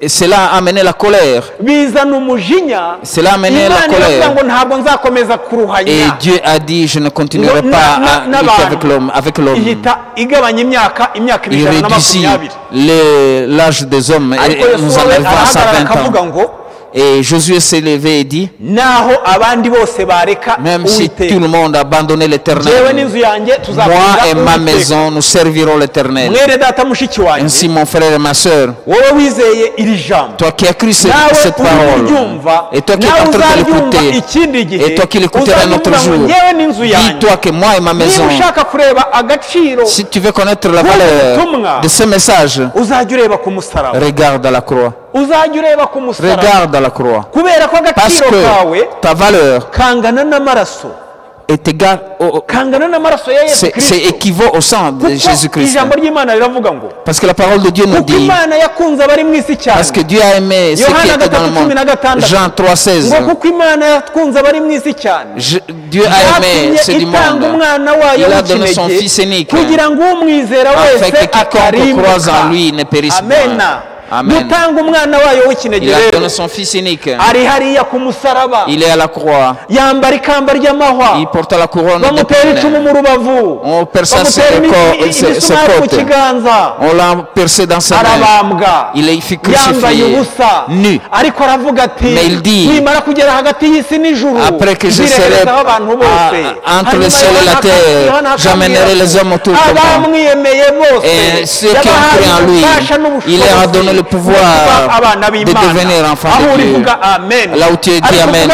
Et cela a amené la colère. Cela a amené la colère. Et Dieu a dit, je ne continuerai pas à lutter avec l'homme. Il réduisit l'âge des hommes et nous en arrivons à 120 ans. Et Josué s'est levé et dit, même si tout le monde a abandonné l'Éternel, moi et ma maison, nous servirons l'Éternel. Ainsi, mon frère et ma soeur, toi qui as cru cette parole, et toi qui es en train de l'écouter, et toi qui l'écouteras un autre jour, dis-toi que moi et ma maison, si tu veux connaître la valeur de ce message, regarde à la croix. Regarde à la croix. Parce que ta valeur est égal c'est équivaut au sang de Jésus-Christ. Parce que la parole de Dieu nous dit, parce que Dieu a aimé ceux qui étaient dans le monde. Jean 3,16. Dieu a aimé ceux du monde. Il a donné son Fils unique, afin que quiconque croise en lui ne périsse pas. Amen. Il a donné son Fils unique. Il est à la croix. Il porte la couronne de d'épines. On perça ses côtes. On l'a percé dans sa main. Il est crucifié, nu. Mais il dit, après que je serai entre le ciel et la terre, j'amènerai les hommes autour de moi. Et ceux qui ont cru en lui, il leur a donné le pouvoir de devenir enfant de Dieu. Là où tu dis Amen,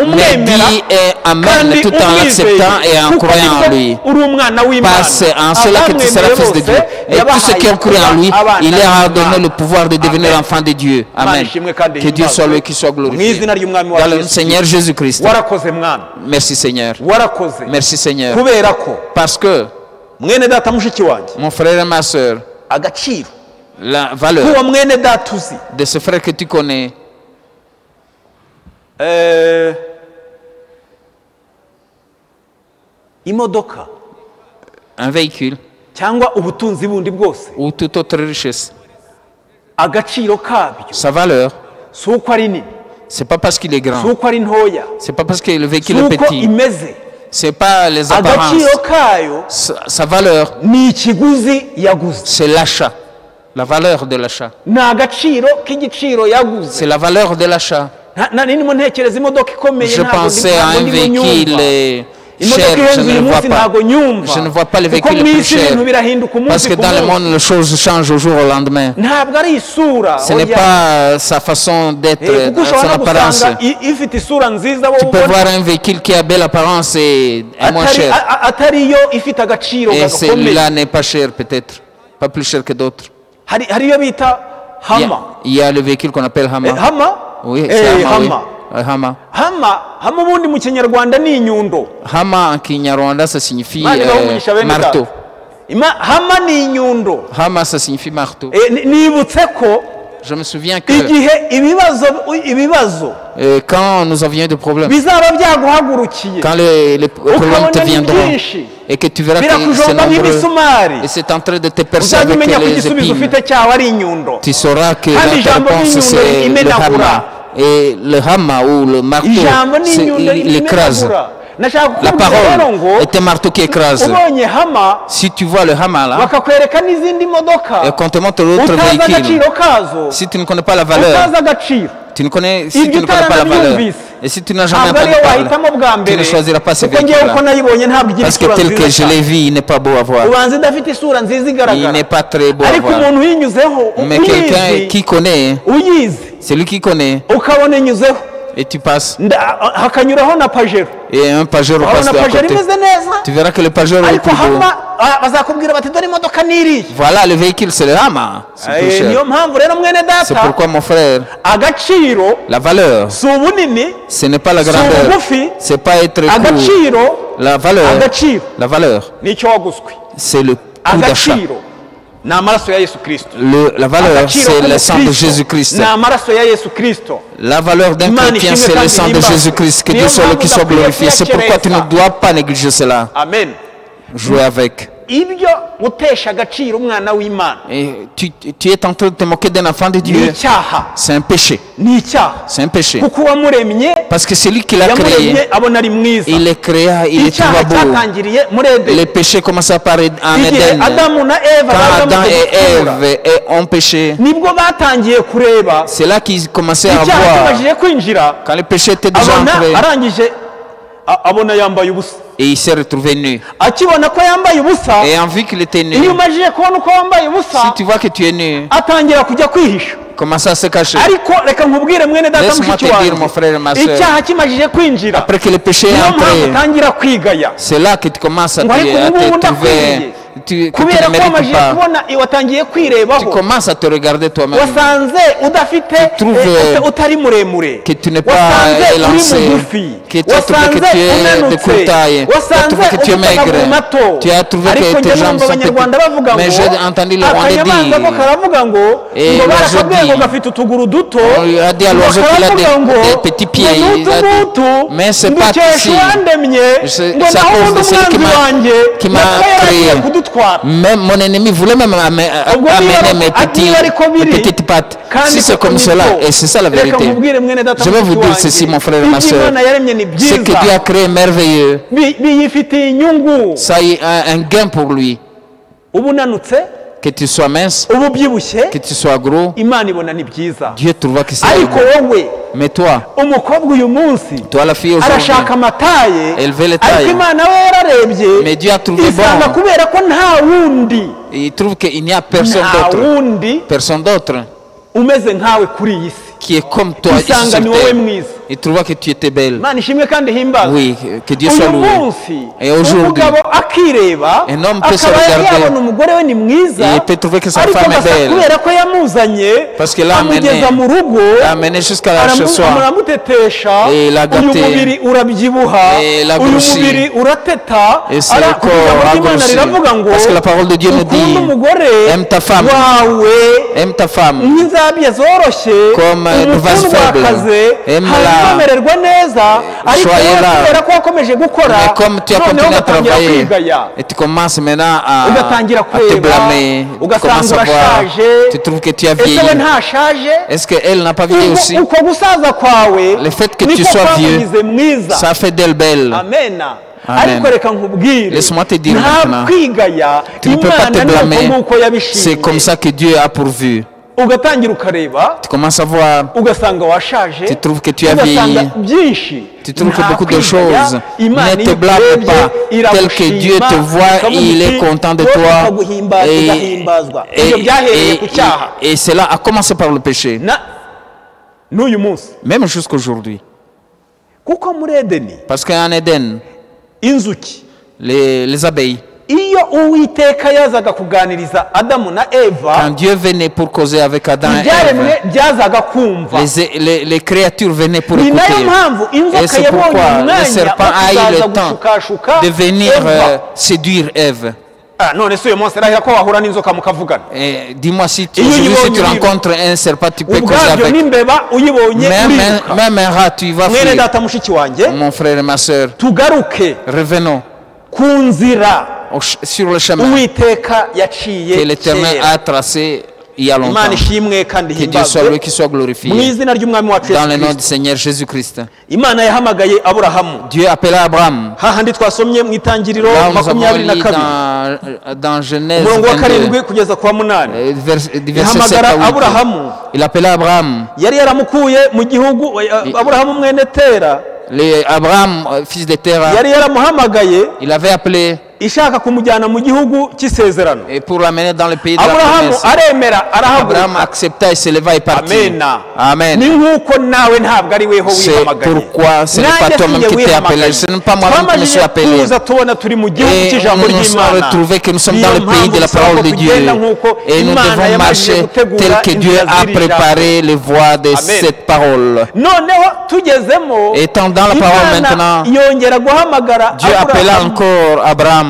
mais dis Amen tout en l'acceptant et en croyant en lui. Parce en cela que tu seras fils de Dieu. Et tous ceux qui ont cru en lui, il leur a donné le pouvoir de devenir enfant de Dieu. Amen. Que Dieu soit loué, qu'il soit glorifié. Dans le Seigneur Jésus-Christ. Merci Seigneur. Merci Seigneur. Parce que mon frère et ma soeur, la valeur de ce frère que tu connais, un véhicule ou toute autre richesse, sa valeur, c'est pas parce qu'il est grand, c'est pas parce que le véhicule est petit, c'est pas les apparences. Sa valeur, c'est l'achat. La valeur de l'achat. C'est la valeur de l'achat. Je pensais à un véhicule cher, je ne le vois pas. Je ne vois pas le véhicule plus cher. Parce que dans le monde, les choses changent au jour au lendemain. Ce n'est pas sa façon d'être, son apparence. Tu peux voir un véhicule qui a belle apparence et moins cher. Et celui-là n'est pas cher peut-être. Pas plus cher que d'autres. Il y a le véhicule qu'on appelle Hama. Oui, c'est Hama. Hama. Hama en Kinyarwanda, ça signifie marteau. Hama, ça signifie marteau. Je me souviens que quand nous avions des problèmes, quand les problèmes te viendront et que tu verras que c'est nombreux et c'est en train de te percer avec les épines, tu sauras que la réponse c'est le Hama. Et le Hama ou le marteau, il écrase. La parole est un marteau qui écrase. Si tu vois le Hama là, et qu'on te montre l'autre véhicule, si tu ne connais pas la valeur, si tu ne connais pas la valeur, et si tu n'as jamais entendu parler, tu ne choisiras pas ce véhicule-là. Parce que tel que je l'ai vu, il n'est pas beau à voir. Il n'est pas très beau à voir. Mais quelqu'un qui connaît, c'est lui qui connaît. Et tu passes. Et un Pajero passe de à côté. Tu verras que le Pajero est plus beau. Voilà, le véhicule, c'est le Hama. C'est pourquoi, mon frère, la valeur, ce n'est pas la grandeur. Ce n'est pas être court. La valeur, c'est le coût d'achat. La valeur, c'est le sang de Jésus-Christ. La valeur d'un chrétien, c'est le sang de Jésus-Christ. Que Dieu soit le qui soit glorifié. C'est pourquoi tu ne dois pas négliger cela. Amen. Jouer avec. Et tu es en train de te moquer d'un enfant de Dieu. C'est un péché. C'est un péché. Parce que c'est lui qui l'a créé. Il est créé, il est tout beau. Le péché commença par en Éden. Quand Adam et Ève ont péché, c'est là qu'ils commençaient à voir. Quand le péché était déjà entré, et il s'est retrouvé nu. Et en vue qu'il était nu, si tu vois que tu es nu, commence à se cacher. Laisse-moi te dire, mon frère et ma soeur, après que le péché est entré, c'est là que tu commences à te trouver tu ne mérites pas. Tu commences à te regarder toi-même. Que tu n'es pas élancé, que tu as trouvé que tu es de courte taille, tu as trouvé que tu es maigre, tu as trouvé que tes jambes sont petites. Mais j'ai entendu le Rwandais dire, et l'oiseau dit, on a dit à l'oiseau qu'il a des petits pieds, mais c'est pas ici, c'est à cause de celui qui m'a créé. Même mon ennemi voulait même amener mes petites pattes. Si c'est comme cela, et c'est ça la vérité. Je vais vous dire ceci, mon frère et ma soeur. Ce que Dieu a créé est merveilleux. Ça a un gain pour lui. Que tu sois mince, que tu sois gros, Dieu trouva que c'est bon. Mais toi, la fille aujourd'hui, elle veut les tailles. Mais Dieu a trouvé bon. Il trouve qu'il n'y a personne d'autre qui est comme toi ici sur terre. Il trouva que tu étais belle. Oui, que Dieu soit loué. Et aujourd'hui, un homme peut se regarder et il peut trouver que sa femme est belle. Parce qu'il l'a amené jusqu'à chez soi. Et il l'a gâté. Et il l'a grossi. Et c'est le corps a grossi. Parce que la parole de Dieu nous dit, aime ta femme. Aime ta femme. Comme une vase faible. Aime-la. Soyez là. Mais comme tu as continué à travailler et tu commences maintenant à te blâmer, tu commences à voir, tu trouves que tu as vieilli. Est-ce qu'elle n'a pas vieilli aussi? Le fait que tu sois vieux, ça fait d'elle belle. Amen. Laisse-moi te dire maintenant, tu ne peux pas te blâmer. C'est comme ça que Dieu a pourvu. Tu commences à voir, tu trouves que tu as vieilli, tu trouves que beaucoup de choses, ne te blâme pas, tel que Dieu te voit, il est content de toi, et cela a commencé par le péché, même jusqu'aujourd'hui. Parce qu'en Éden, les abeilles, quand Dieu venait pour causer avec Adam et Ève, les créatures venaient pour écouter. Et c'est pourquoi le serpent a eu le temps de venir séduire Ève. Dis-moi si tu rencontres un serpent, tu peux causer avec. Même un rat, tu vas fuir. Mon frère et ma soeur, revenons sur le chemin que l'Éternel a tracé il y a longtemps. Que Dieu soit loué, qu'il soit glorifié. Dans le nom du Seigneur Jésus-Christ. Dieu appela Abraham. Là, nous avons lu dans Genèse 22, verset 7 à 8. Il appela Abraham. Abraham, fils de Terah, il avait appelé et pour l'amener dans le pays de la promesse. Abraham accepta et se leva et partit. Amen. C'est pourquoi ce n'est pas toi-même qui t'es appelé, ce n'est pas moi-même qui me suis appelé. Et nous nous sommes retrouvés que nous sommes dans le pays de la parole de Dieu. Et nous devons marcher tel que Dieu a préparé les voies de cette parole. Étant dans la parole maintenant, Dieu appela encore Abraham.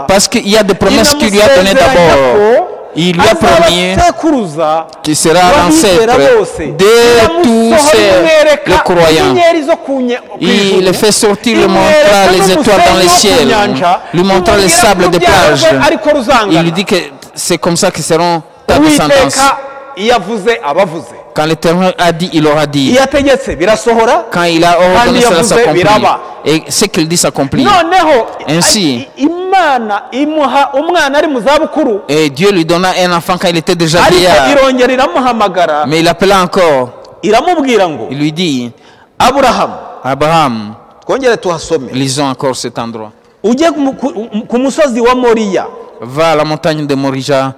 Parce qu'il y a des promesses qu'il lui a données d'abord. Il lui a promis qu'il sera l'ancêtre de tous les croyants. Il le fait sortir, lui montra les étoiles dans le ciel, lui montra les sables des plages. Il lui dit que c'est comme ça que seront ta descendance. Quand l'Éternel a dit, il aura dit. Quand il a ordonné, cela s'accomplit. Et ce qu'il dit s'accomplit. Ainsi, et Dieu lui donna un enfant quand il était déjà vieillard. Mais il appela encore. Il lui dit, Abraham, lisons encore cet endroit. Va à la montagne de Morija.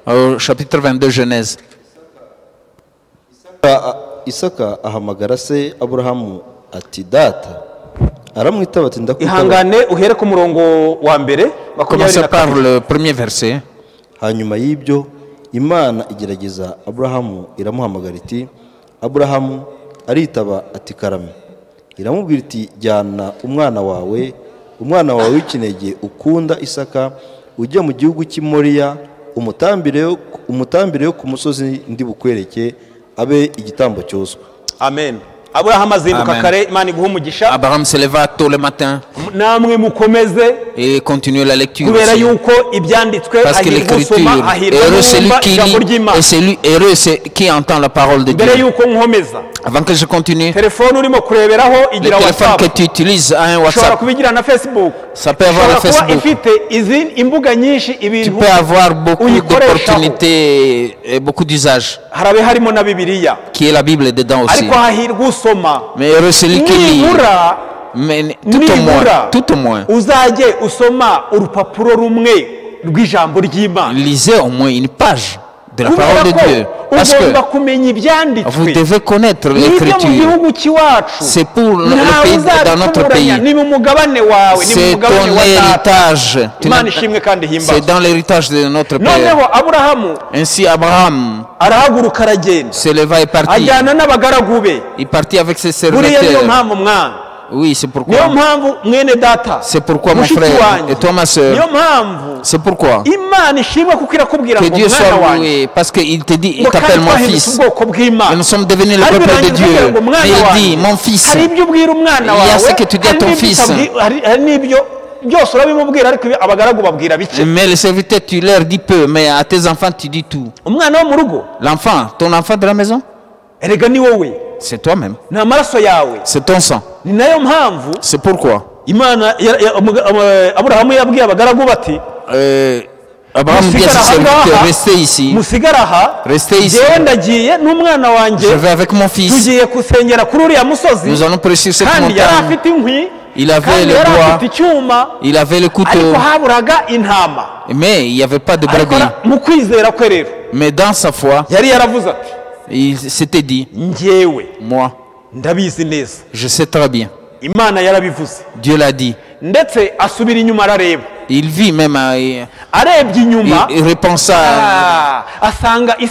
Au chapitre 22 Genèse. Isaka ahamagara se Aburahamu ati data aramwitaba ati ndakwitaba. ihangane uhere ku murongo wa mbere. Commencez par le premier verset. hanyuma y'ibyo Imana igerageza Aburahamu iramuhamagara iti Aburahamu aritaba ati karame. iramubwira iti jyana umwana wawe w'ikinege ukunda Isaka ujye mu gihugu cy'i Moriya umutambire yo ku musozi ndi bukwereke abe igitambo cyoswa. Amen. Abraham azinduka kare, Imana iguha umugisha. Abraham se leva tôt le matin. Namwe mukomeze. Et continue la lecture. Kubera yuko ibyanditswe parce que l'écriture, heureux c'est qui entend la parole de Dieu. Mbere yuko nkomeza. Avant que je continue, telefone urimo kureberaho igira WhatsApp. Le téléphone que tu utilises a un WhatsApp. Kubigira na Facebook. Ça peut avoir la Facebook. Ifite imbuga nyinshi ibintu. Tu peux avoir beaucoup d'opportunités et beaucoup d'usages. Harabe harimo na Bibiliya. Qui est la Bible dedans aussi. Ariko hahirwa usoma. Mais heureux celui qui lit. Mais tout au moins. Uzajye usoma urupapuro rumwe rw'ijambo ry'Imana. Lisez au moins une page de la parole de Dieu. Parce que vous devez connaître l'écriture. C'est pour le pays, dans notre pays. C'est ton héritage. C'est dans l'héritage de notre père. Ainsi Abraham se leva et partit. Il partit avec ses serviteurs. Oui, c'est pourquoi. C'est pourquoi mon frère et toi ma soeur. C'est pourquoi. Que Dieu soit loué. Parce qu'il te dit, il t'appelle mon fils. Et nous sommes devenus le peuple de Dieu. Et il dit, mon fils. Il y a ce que tu dis à ton fils. Mais les serviteurs, tu leur dis peu. Mais à tes enfants, tu dis tout. L'enfant, ton enfant de la maison. C'est toi-même. C'est ton sang. C'est pourquoi. Abraham dit à ses serviteurs, restez ici. Restez ici. Je vais avec mon fils. Nous allons prêcher cette montagne. Il avait le bois, il avait le couteau, mais il n'y avait pas de brebis. Mais dans sa foi, il s'était dit, moi, je sais très bien. Dieu l'a dit. Il vit même, il repensa, il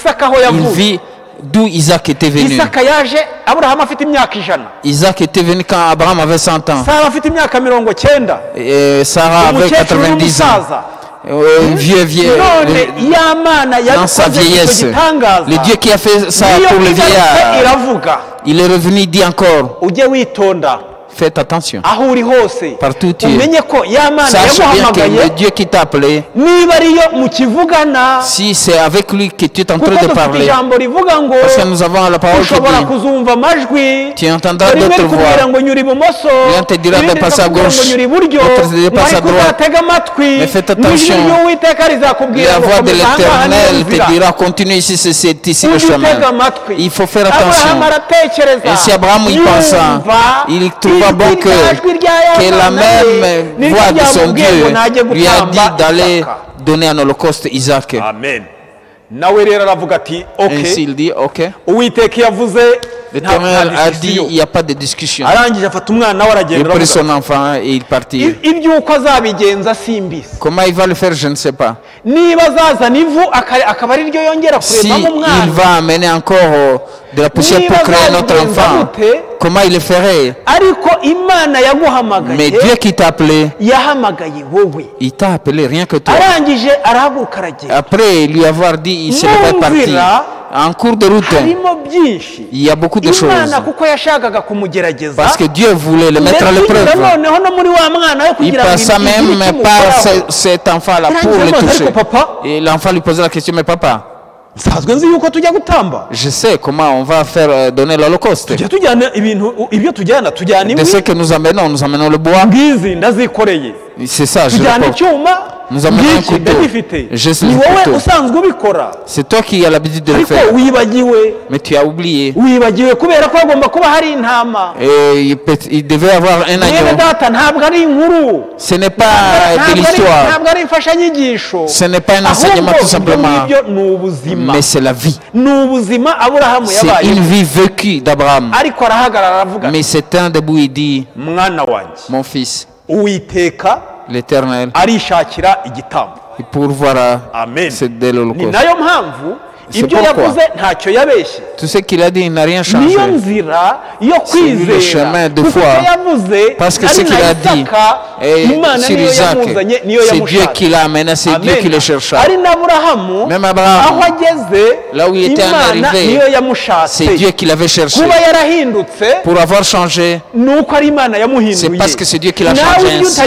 vit d'où Isaac était venu. Isaac était venu quand Abraham avait 100 ans. Et Sarah avait 90 ans. Vieux, dans sa vieillesse. Le Dieu qui a fait ça pour le vieillard, il est revenu, dit encore, faites attention. Partout où tu es. Sache bien que le Dieu qui t'a appelé, si c'est avec lui que tu es en train de parler, parce que nous avons la parole qui dit, tu entendras d'autres voix. L'un te dira de passer à gauche, l'autre de passer à droite. Mais faites attention. La voix de l'Éternel te dira, continue ici, c'est ici le chemin. Il faut faire attention. Et si Abraham y pensa, il trouva bon que la même voix de son Dieu lui a dit d'aller donner un holocauste Isaac. Amen. Ainsi il dit, ok. L'Éternel a dit, il n'y a pas de discussion. Il prit son enfant et il partit. Comment il va le faire, je ne sais pas. Si il va amener encore de la poussière pour créer notre enfant, comment il le ferait? Mais Dieu qui t'a appelé, il t'a appelé rien que toi. Après lui avoir dit, il se levait parti. En cours de route, il y a beaucoup de choses. Parce que Dieu voulait le mettre à l'épreuve. Il passa même par cet enfant-là pour le toucher. Et l'enfant lui posait la question, mais papa, je sais comment on va faire donner l'holocauste. De ce que nous amenons le bois. C'est ça, je le porte. Nous amenons un couteau. Juste le couteau. C'est toi qui as l'habitude de le faire. Mais tu as oublié. Et il devait avoir un agneau. Ce n'est pas de l'histoire. Ce n'est pas un enseignement tout simplement. Mais c'est la vie. C'est une vie vécue d'Abraham. Mais c'est un debout, il dit, mon fils, l'Éternel, il pourvoira de l'Holocauste. C'est pourquoi tout ce qu'il a dit, il n'a rien changé. C'est le chemin de foi. Parce que ce qu'il a dit sur Isaac, c'est Dieu qui l'a amené, c'est Dieu qui le chercha. Même Abraham, là où il était arrivé, c'est Dieu qui l'avait cherché. Pour avoir changé, c'est parce que c'est Dieu qui l'a changé ainsi.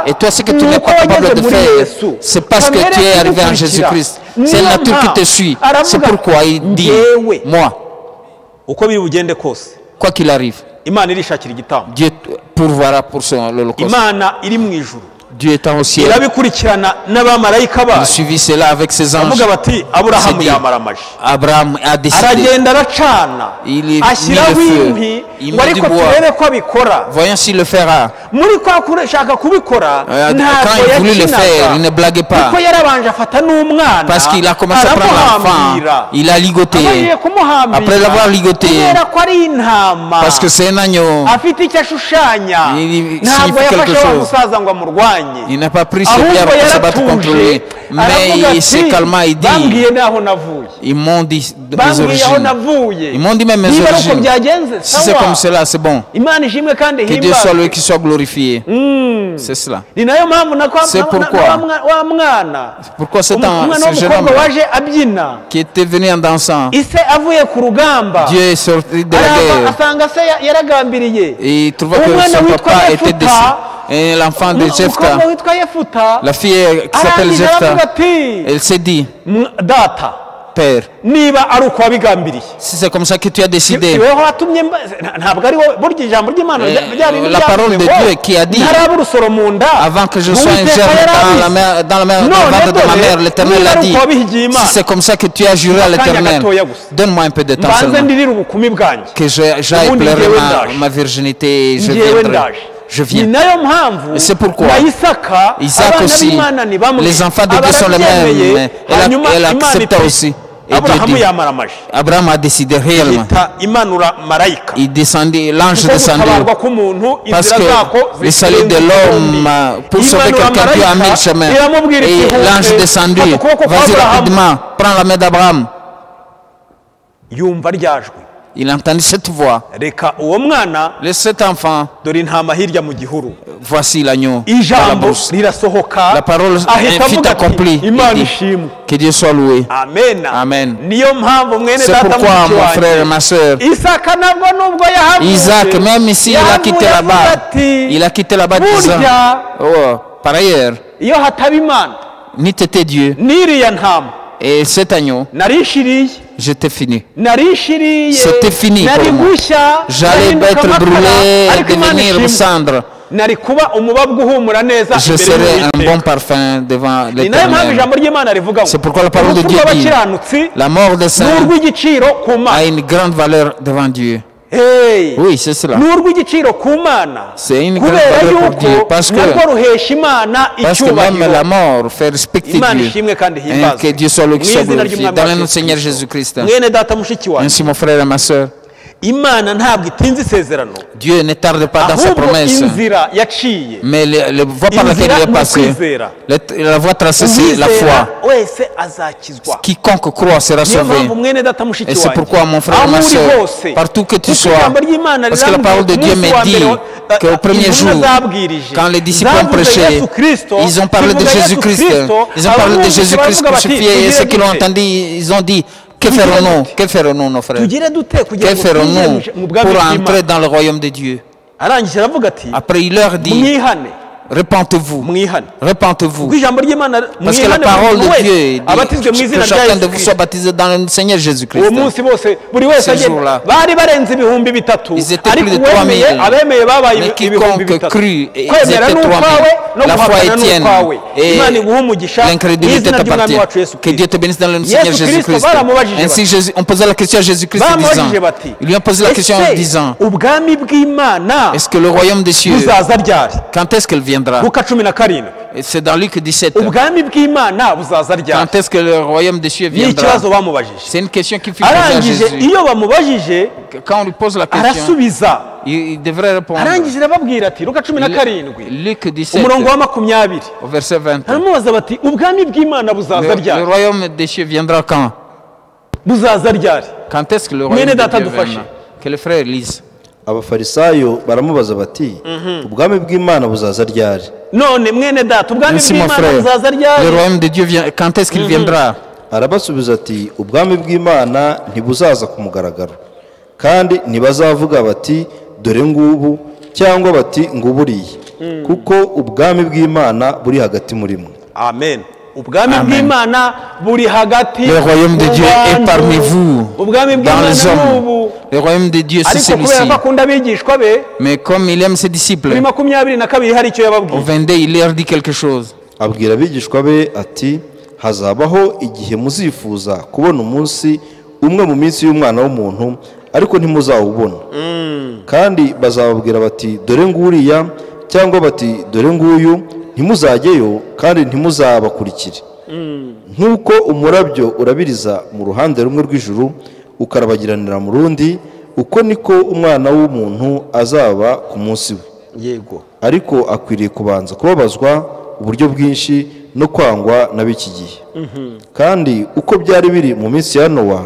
Et toi, ce que tu n'es pas capable de faire, c'est parce que tu es arrivé en Jésus-Christ. C'est la nature qui te suit. C'est pourquoi il dit, moi, quoi qu'il arrive, Dieu pourvoira pour l'Holocauste. Dieu étant au ciel, il suivit cela avec ses anges. Abraham a décidé. Il mit le feu, il met du bois. Voyons s'il le fera. Quand il voulut le faire, il ne blaguait pas. Parce qu'il a commencé à prendre l'enfant. Il a ligoté. Après l'avoir ligoté, parce que c'est un agneau, il signifie quelque chose. Il n'a pas pris ses pierres pour se battre contre lui. Mais il s'est calmé, il dit, ils m'ont dit mes origines. Ils m'ont dit même mes origines. Si c'est comme cela, c'est bon. Que Dieu soit lui qui soit glorifié. C'est cela. C'est pourquoi ce jeune homme qui était venu en dansant, Dieu est sorti de la guerre. Et il trouvait que son papa était décédé. Et l'enfant de Jephthah, la fille qui s'appelle Jephthah, elle s'est dit, Père, si c'est comme ça que tu as décidé, la parole de Dieu qui a dit, avant que je sois un germe dans le ventre de ma mère, l'Éternel a dit, si c'est comme ça que tu as juré à l'Éternel, donne-moi un peu de temps seulement, que j'aille pleurer ma virginité et je viendrai. Je viens. Et c'est pourquoi Isaac aussi, les enfants de Dieu sont les mêmes. Elle accepta aussi. Et Dieu dit, Abraham a décidé réellement. Il descendit, l'ange descendit. Parce que le salut de l'homme, pour sauver quelqu'un, Dieu a mis le chemin. Et l'ange descendu. Vas-y rapidement, prends la main d'Abraham. Il entendit cette voix. Laisse cet enfant. Voici l'agneau. La parole fut accomplie. Que Dieu soit loué. Amen. C'est pourquoi, mon frère et ma soeur, Isaac, même ici, il a quitté là-bas. Il a quitté là-bas 10 ans. Oh, par ailleurs, ni t'étais Dieu. Et cet agneau, j'étais fini. C'était fini pour moi. J'allais être brûlé et devenir cendre. Je serai un bon parfum devant l'Éternel. C'est pourquoi la parole de Dieu dit, la mort des saints a une grande valeur devant Dieu. Oui, c'est cela. C'est une grande valeur pour Dieu parce que même la mort fait respecter Dieu. Et que Dieu soit le qui soit glorifié. Dans le nom du Seigneur Jésus-Christ. Ainsi, mon frère et ma soeur, Dieu ne tarde pas dans sa promesse. Mais la voie par laquelle il est passé, la voie tracée, c'est la foi. Quiconque croit sera sauvé. Et c'est pourquoi, mon frère et ma soeur, partout que tu sois, parce que la parole de Dieu me dit qu'au premier jour, quand les disciples ont prêché, ils ont parlé de Jésus-Christ. Ils ont parlé de Jésus-Christ crucifié. Et ceux qui l'ont entendu, ils ont dit, que ferons-nous? Que ferons-nous, nos frères? Que ferons-nous pour entrer dans le royaume de Dieu? Après, il leur dit, Repentez-vous. Repentez-vous. Parce que la mwihane parole buri de Dieu wese dit abatizwe mu que izina rya chacun de Yesu vous Kristo. soit baptisé dans le Seigneur Jésus-Christ. uwo munsi bose buri wese Ce agenda jour-là. bari barenze ibihumbi bitatu Ils étaient ariko plus de uwemeye 3000. abemeye babaye Mais ibihumbi quiconque bitatu crut, ils kwemera étaient ni 3000. ukwawe no La foi guhakana ni Étienne ukwawe et imana iguha umugisha mu l'incrédulité izina ry'umwami t'appartient. wacu Yesu Que Dieu Kristo. te bénisse dans le Seigneur Yesu Kristo Jésus-Christ. baramubajije Ainsi, bati on posait la question à Jésus-Christ en disant, bamubajije bati ils lui ont posé la question en disant, ubwami bw'imana est-ce que le royaume des cieux, buzaza ryari quand est-ce qu'elle viendra? Luka 17 Et c'est dans Luc 17. ubwami bw'imana buzaza ryari Quand est-ce que le royaume des cieux ni viendra? ikibazo bamubajije C'est une question qui fut posée à arangije Jésus. iyo bamubajije Quand on lui pose la question, arasubiza il devrait répondre. arangije arababwira ati Luka 17 Luc 17, umurongo wa 20 au verset 20. aramubaza bati ubwami bw'imana buzaza Le ryari royaume des cieux viendra quand? buzaza ryari Quand est-ce que le royaume Mwene des data cieux dufashe. viendra? Que le frère lise. abafarisayo baramubaza bati ubwami bw'imana buzaza ryari? none mwene data ubwami Ainsi, mon bw'imana frère, buzaza ryari le royaume de Dieu vient. Quand est-ce qu'il viendra? arabasubiza ati ubwami bw'imana ntibuzaza ku mugaragaro kandi ntibazavuga bati dore ngubu cyangwa bati nguburiye kuko ubwami bw'imana buri hagati muri mwe. amen ubwami Amen. bw'imana buri hagati Le royaume de mu Dieu est bantu. parmi vous, ubwami dans bw'imana les ni hommes. ubu Le royaume de Dieu, c'est ariko kubera celui-ci. ko akunda abigishwa be Mais comme il aime ses disciples, kuri 22 hari icyo au yababwiye 22, il leur dit quelque chose. abwira abigishwa be ati hazabaho igihe muzifuza kubona umunsi umwe mu minsi y'umwana w'umuntu ariko ntimuzawubona kandi bazababwira bati dore nguriya cyangwa bati dore nguyu ntimuzajyeyo kandi ntimuzabakurikire nk'uko umurabyo urabiriza mu ruhande rumwe rw'ijuru ukarabagiranira mu rundi uko niko umwana w'umuntu azaba ku munsi we. yego ariko akwiriye kubanza kubabazwa uburyo bwinshi no kwangwa n'ab'iki gihe kandi uko byari biri mu minsi ya Nowa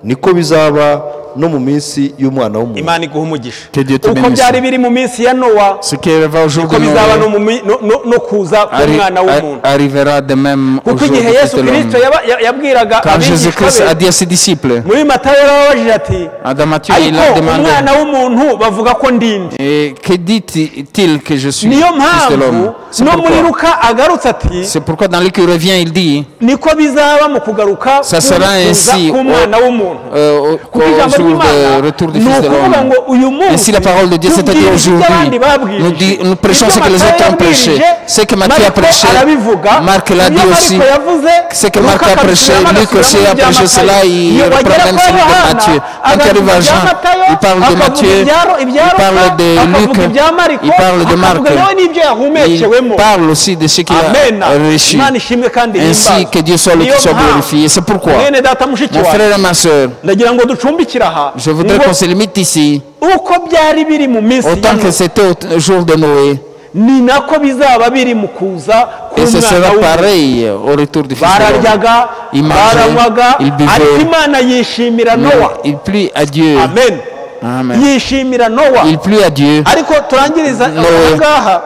niko bizaba no mu minsi y'umwana w'umuntu. imana iguha umugisha Que Dieu te uko bénisse. byari biri mu minsi ya Nowa Ce qui arrivera au jour uko de bizaba Noé no kuza k'umwana w'umuntu arrivera de même au kuko jour igihe du Yesu Fils de l'homme. Kristo yabwiraga Quand abigishwa Jésus-Christ a be dit à ses disciples, muri Matayo yarababajije ati dans Matthieu, il a ariko demandé, umwana w'umuntu bavuga ko ndinde et que dit-il que je suis niyo Fils de l'homme? mpamvu C'est no muri pourquoi, Luka agarutse ati c'est pourquoi dans Luc il revient, il dit, niko bizaba mu kugaruka ça sera ainsi k'umwana w'umuntu au ijambo jour ry'Imana de retour du ni Fils de ukuvuga l'homme. ngo uyu munsi Ainsi la parole de Dieu, c'est-à-dire tubwiriza ibyo abandi aujourd'hui, babwirije. nous prêchons Ibyo ce que les Matayo autres ont prêché, yabwirije, ce que Matthieu a Mariko prêché, arabivuga, Marc l'a ibyo dit Mariko aussi, yavuze, ce que Luka Marc a prêché, akabisubiramo, Luc aussi a agasubiramo prêché ibya cela, Matayo. il Iyo reprend bagera même kuri celui de Yohana, Matthieu. Quand il akavuga arrive à ibya Jean, Matayo, il parle de akavuga Matthieu, ibya il parle Luka, de akavuga Luc, ibya Mariko, il parle de Marc, akavuga nawe n'ibyo yahumekewemo. il parle aussi de ce qu'il Amen. a reçu. Imana ishimwe kandi Ainsi himbazwe. que Dieu soit le Niyo qui soit mpamvu, glorifié. C'est pourquoi, mwene data mushiki mon wanjye, frère et ma soeur, ndagira ngo ducumbikire aha je voudrais ngo qu'on se limite ici, uko byari biri mu minsi autant ya que Nowa, c'était au jour de Noé, ni nako bizaba biri mu kuza et ce k'umwana sera w'umuntu. pareil au retour du Fils de l'homme. bararyaga Il mangeait, baranywaga il buvait. ariko imana yishimira Nowa. Il plut à Dieu. Amen. Amen. Yishimira Nowa. Il plut à Dieu. ariko turangiriza Noé. ahangaha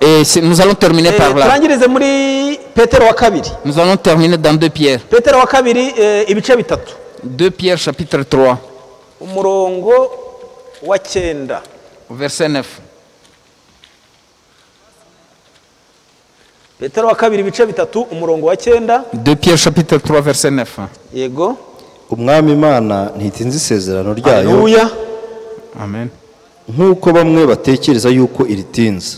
Et nous allons terminer par là. turangirize muri Petero wa kabiri. Nous allons terminer dans 2 Pierre. Petero wa kabiri ibice bitatu 2 Pierre chapitre 3, umurongo wa 9. verset 9. Petero wa kabiri ibice bitatu umurongo wa 9. 2 Pierre chapitre 3, verset 9. yego umwami imana ntitinze isezerano ryayo haleluya Amen. nk'uko bamwe batekereza yuko iritinze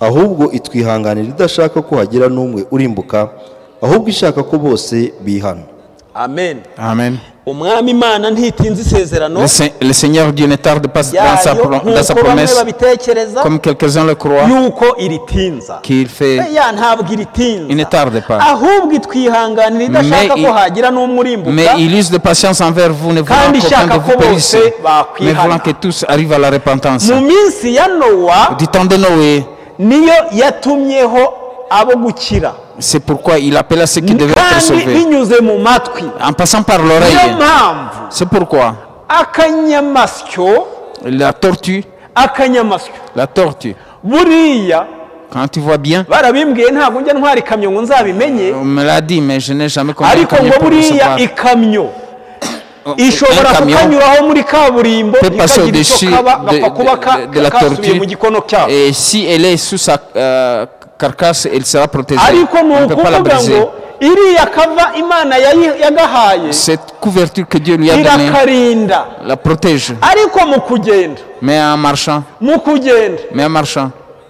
ahubwo itwihanganira idashaka ko hagira n'umwe urimbuka ahubwo ishaka ko bose bihana. amen Amen. umwami imana ntitinze isezerano Le Seigneur Dieu ne tarde pas dans sa yayo promesse, nk'uko bamwe babitekereza comme quelques-uns le croient, yuko iritinza qu'il fait. ya ntabwo Il ne iritinza tarde pas. ahubwo itwihanganira idashaka Mais ko il- hagira n'umwe urimbuka Mais il use de patience envers vous, ne voulant Kandi qu'aucun de ishaka vous ko périsse, bose bakwihana. mais voulant que tous arrivent à la repentance. mu minsi ya Nowa Du temps de Noé, niyo yatumyeho abo gukira c'est pourquoi il appela ceux qui devaient être kandi sauvés. binyuze mu matwi En passant par niyo l'oreille. mpamvu C'est pourquoi akanyamasyo la tortue, buriya quand tu vois bien, barabimbwiye ntabwo njya ntwara ikamyo ngo nzabimenye on me l'a dit, mais je n'ai jamais compris ariko ngo pour buriya recevoir. ikamyo ishobora kukanyuraho muri kaburimbo ikagira icyo kaba gapfa kuba kasubiye mu gikono cyabo. Et si elle est sous sa carcasse, elle sera protégée. Ariko on ne peut pas la briser. iriya kava Imana yagahaye, cette couverture que Dieu lui a donnée la protège. Ariko mu kugenda, mais en marchant,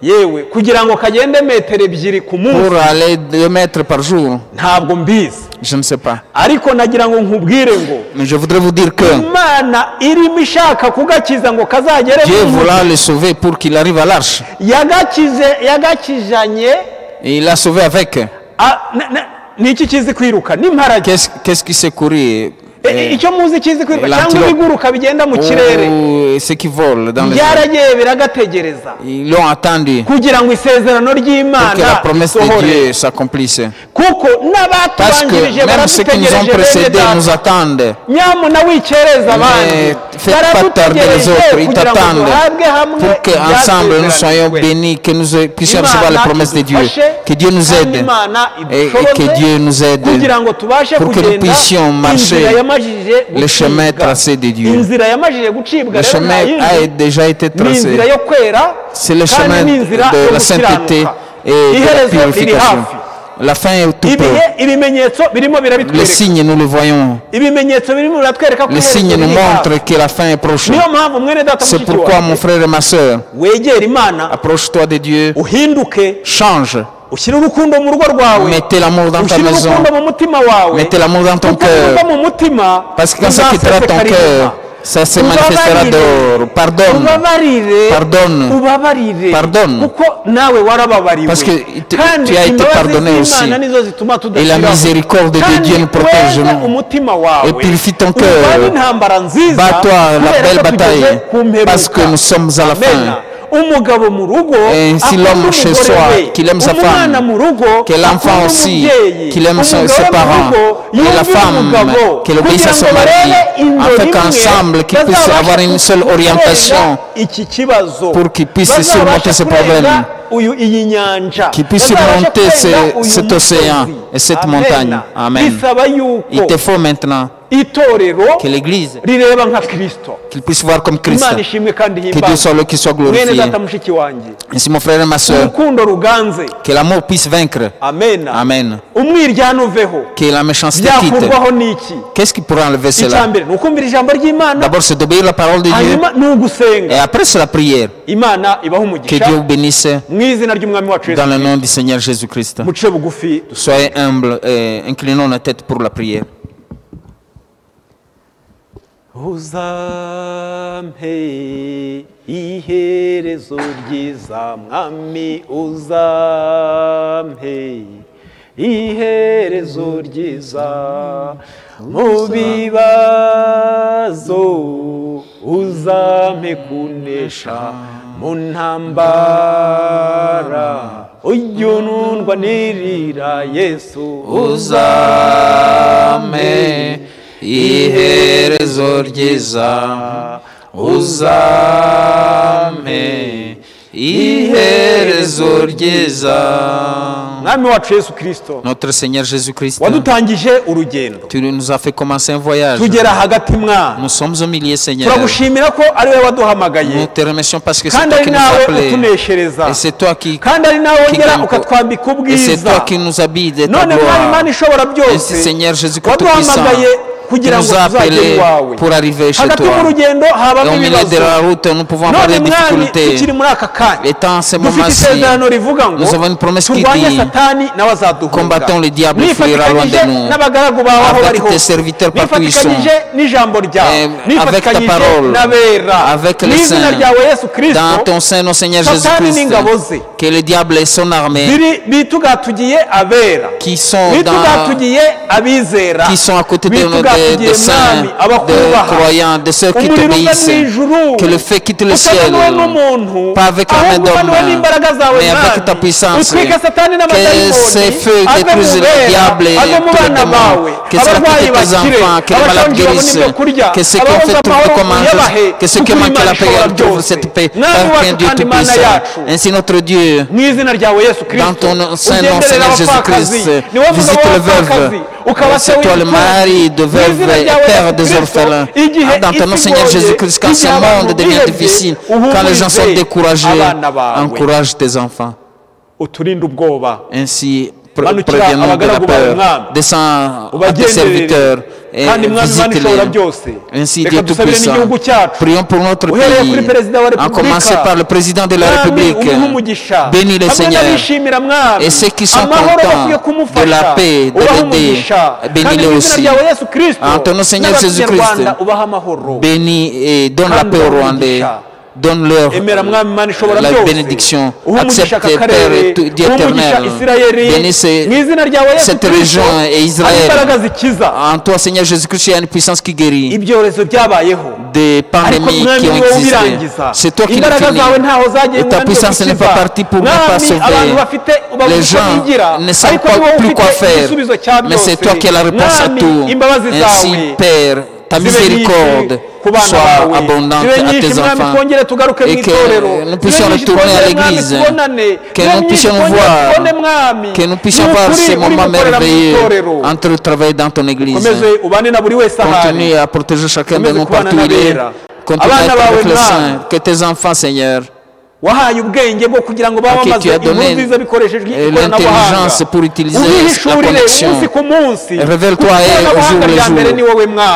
yewe kugira ngo kagende metero 2 ku munsi, pour aller 2 mètres par jour, ntabwo mbizi, je ne sais pas. Ariko nagira ngo nkubwire ngo, mais je voudrais vous dire que Imana irimo ishaka kugakiza ngo kazagere mu Dieu voulait le sauver pour qu'il arrive à l'arche. Yagakijanye, et il l'a sauvé avec. Niki kizi kwiruka n'imparage. Qu'est-ce qui s'est couru? Icyo muzi kizi kwiruka cyangwa ibiguruka bigenda mu kirere, ce qui vole dans les yaragiye biragategereza, ils l'ont attendu kugira ngo isezerano ry'Imana, que la promesse de Dieu s'accomplisse. Kuko n'abatubanjirije même ceux qui nous ont précédés nous attendent. Nyamuna wikereza abandi, faites pas tarder les autres, ils t'attendent pour qu'ensemble nous soyons bénis, que nous puissions recevoir la promesse de Dieu, que Dieu nous aide et que Dieu nous aide pour que nous puissions marcher le chemin tracé de Dieu. Le chemin a déjà été tracé. C'est le chemin de la sainteté et de la purification. La fin est tout près. Les signes, nous le voyons. Les signes nous montrent que la fin est proche. C'est pourquoi, mon frère et ma soeur, approche-toi de Dieu, change. Mettez l'amour dans ta maison, mettez l'amour dans ton cœur, parce que quand ça quittera ton cœur, ça se manifestera dehors. Pardonne, parce que tu as été pardonné aussi. Et la miséricorde de Dieu nous protège et purifie ton cœur. Bats-toi la belle bataille, parce que nous sommes à la fin. Et si l'homme chez soi, qu'il aime sa femme, que l'enfant aussi, qu'il aime ses parents, et la femme, qu'elle obéisse à son mari, afin qu'ensemble, qu'ils puissent avoir une seule orientation pour qu'ils puissent surmonter ce problème, qu'ils puissent surmonter cet océan et cette montagne. Amen. Il te faut maintenant que l'Église, qu'il puisse voir comme Christ, que Dieu soit le qui soit glorifié. Ainsi, mon frère et ma soeur, que l'amour puisse vaincre. Amen. Que la méchanceté quitte. Qu'est-ce qui pourra enlever cela? D'abord, c'est d'obéir la parole de Dieu. Et après, c'est la prière. Que Dieu vous bénisse dans le nom du Seigneur Jésus-Christ. Soyez humbles et inclinons la tête pour la prière. Uzampe iherezo ryiza mwami, uzampe iherezo ryiza mu bibazo, uzampe kunesha mu ntambara, ujye unundwanirira Yesu, uzampe iherezo ryiza, uzampe iherezo ryiza. Mwami wacu Yesu Kristo, notre Seigneur Jésus-Christ, wadutangije urugendo, tu nous as fait commencer un voyage. Tugera hagati mwa, nous sommes au milieu, Seigneur. Turagushimira ko ari wewe waduhamagaye. Nous te remercions parce que c'est toi qui nous as appelés. Et c'est toi qui et c'est toi qui nous habites de ta gloire. Et c'est Seigneur Jésus-Christ tout-puissant qui nous a appelés pour arriver chez toi. Et au milieu de la route, nous pouvons avoir des difficultés. Et dans ce moment-ci, nous avons une promesse qui dit: combattons le diable, il fuira loin de nous. Avec tes serviteurs partout ils sont, et avec ta parole, avec les saints, dans ton sein, notre Seigneur Jésus-Christ, que le diable et son armée qui sont à côté de nous, des saints, des croyants, de ceux qui t'obéissent, que le feu quitte le ciel, pas avec la main d'homme, mais avec ta puissance, que ces feux détruisent le diable et tous les démons, que cela quitte tes enfants, que les malades guérissent, que ceux qui ont fait tout pour manger, que ceux qui ont manqué la paix trouvent cette paix, par qu'un Dieu tout-puissant. Ainsi notre Dieu, dans ton sein, nom Seigneur Jésus-Christ, visite les veuves, c'est toi le mari de veuves et père des orphelins. Dans ton nom, Seigneur Jésus-Christ, quand ce monde devient difficile, quand les gens sont découragés, encourage tes enfants. Ainsi, préviens-nous de la peur. Descends à tes serviteurs et visite-les. Ainsi, Dieu Tout-Puissant, prions pour notre pays, en commençant par le président de la République. Bénis le Seigneur. Et ceux qui sont contents de la paix, de l'aider, bénis-les aussi. En ton nom, Seigneur Jésus-Christ, bénis et donne la paix aux Rwandais. Donne-leur la bénédiction. Accepte, Père Dieu éternel. Bénis cette région et Israël. En toi, Seigneur Jésus-Christ, il y a une puissance qui guérit. Des pandémies qui ont existé. C'est toi qui l'as fini. Et ta puissance n'est pas partie pour ne pas sauver. Les gens ne savent pas plus quoi faire. Mais c'est toi qui as la réponse à tout. Ainsi, Père, ta miséricorde soit abondante à tes enfants et que nous puissions retourner à l'église, que nous puissions voir, que nous puissions voir ces moments merveilleux entre travailler dans ton église. Continue à protéger chacun de nous partout où il est. Continue à être avec le Saint, que tes enfants, Seigneur, à qui tu as donné l'intelligence pour utiliser la connexion. Révèle-toi au jour le jour,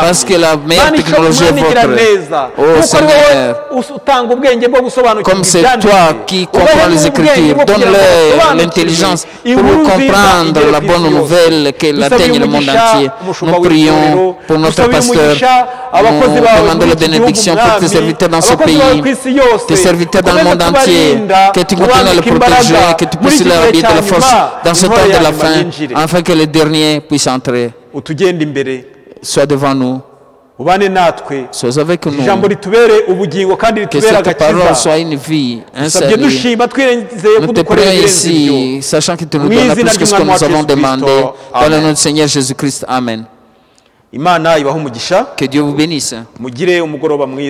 parce que la meilleure technologie est votre. Oh Seigneur, comme c'est toi qui comprends les Écritures, donne-leur l'intelligence pour comprendre la bonne nouvelle qu'elle atteigne le monde entier. Nous prions pour notre pasteur. Nous demandons la bénédiction pour tes serviteurs dans ce pays, tes serviteurs dans le monde entier. Que tu continues à le protéger, que tu puisses leur habiller de la force dans ce temps de la fin, afin que les derniers puissent entrer. Sois devant nous. Sois avec nous. Que cette parole soit une vie, un salut. Nous te prions ici, sachant que tu nous donnes plus que ce que nous avons demandé. Dans le nom du Seigneur Jésus-Christ. Amen. Que Dieu vous bénisse.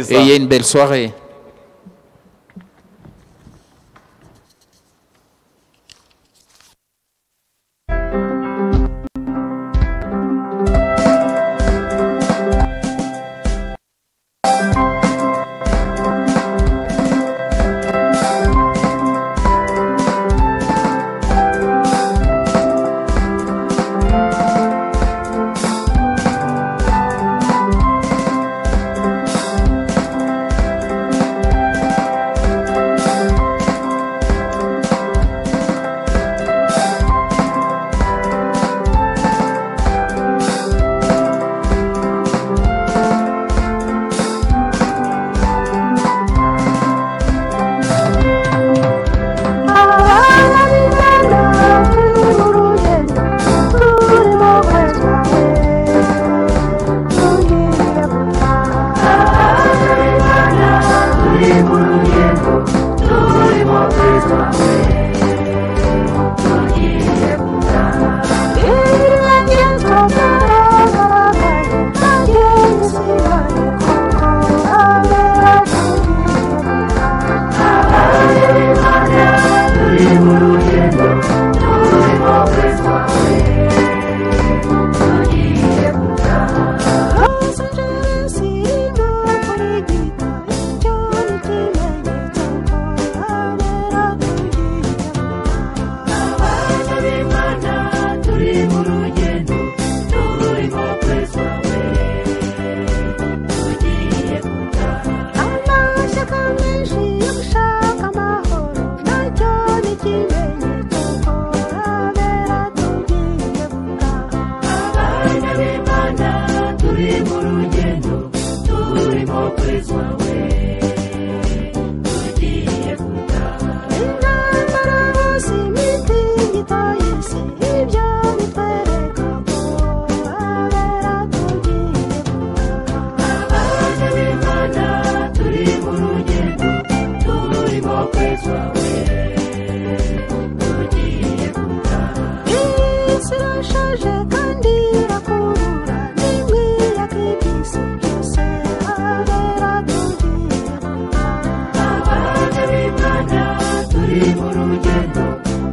Et ayez une belle soirée.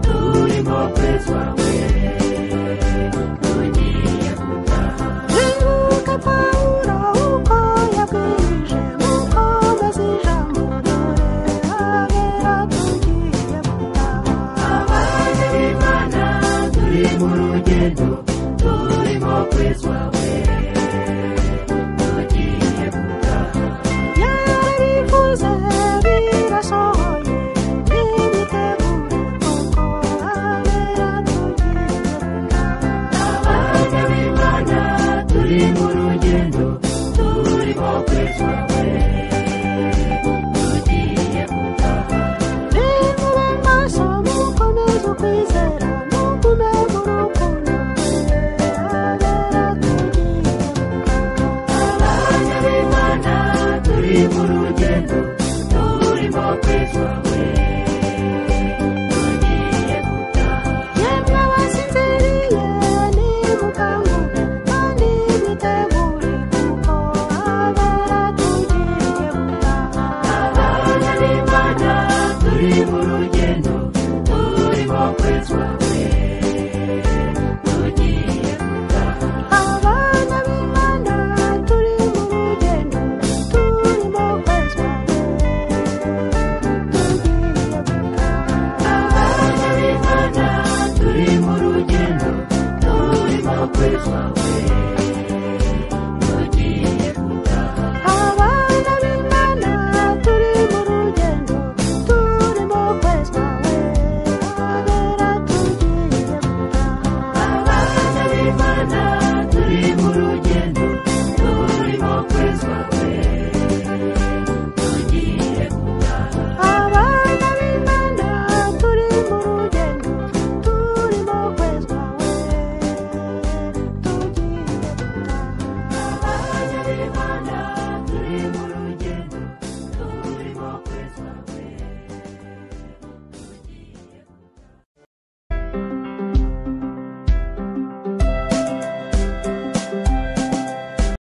Turimo kwezwa we, tugiye kwezwa we tugiye gutaha yarabivuze birasohoye nibitegure kuko abera tugiye gutaha abana b'Imana turi mu rugendo turimo kwezwa we tugiye gutaha nimube maso mukomeze ukwizera mugume mu rukundo abera tugiye gutaha abana b'Imana turi mu rugendo turimo kwezwa we tugiye gutaha yemwe abasinziriye nimukanguke kandi mwitegure kuko abera tugiye gutaha abana b'Imana turi mu rugendo turimo kwezwa we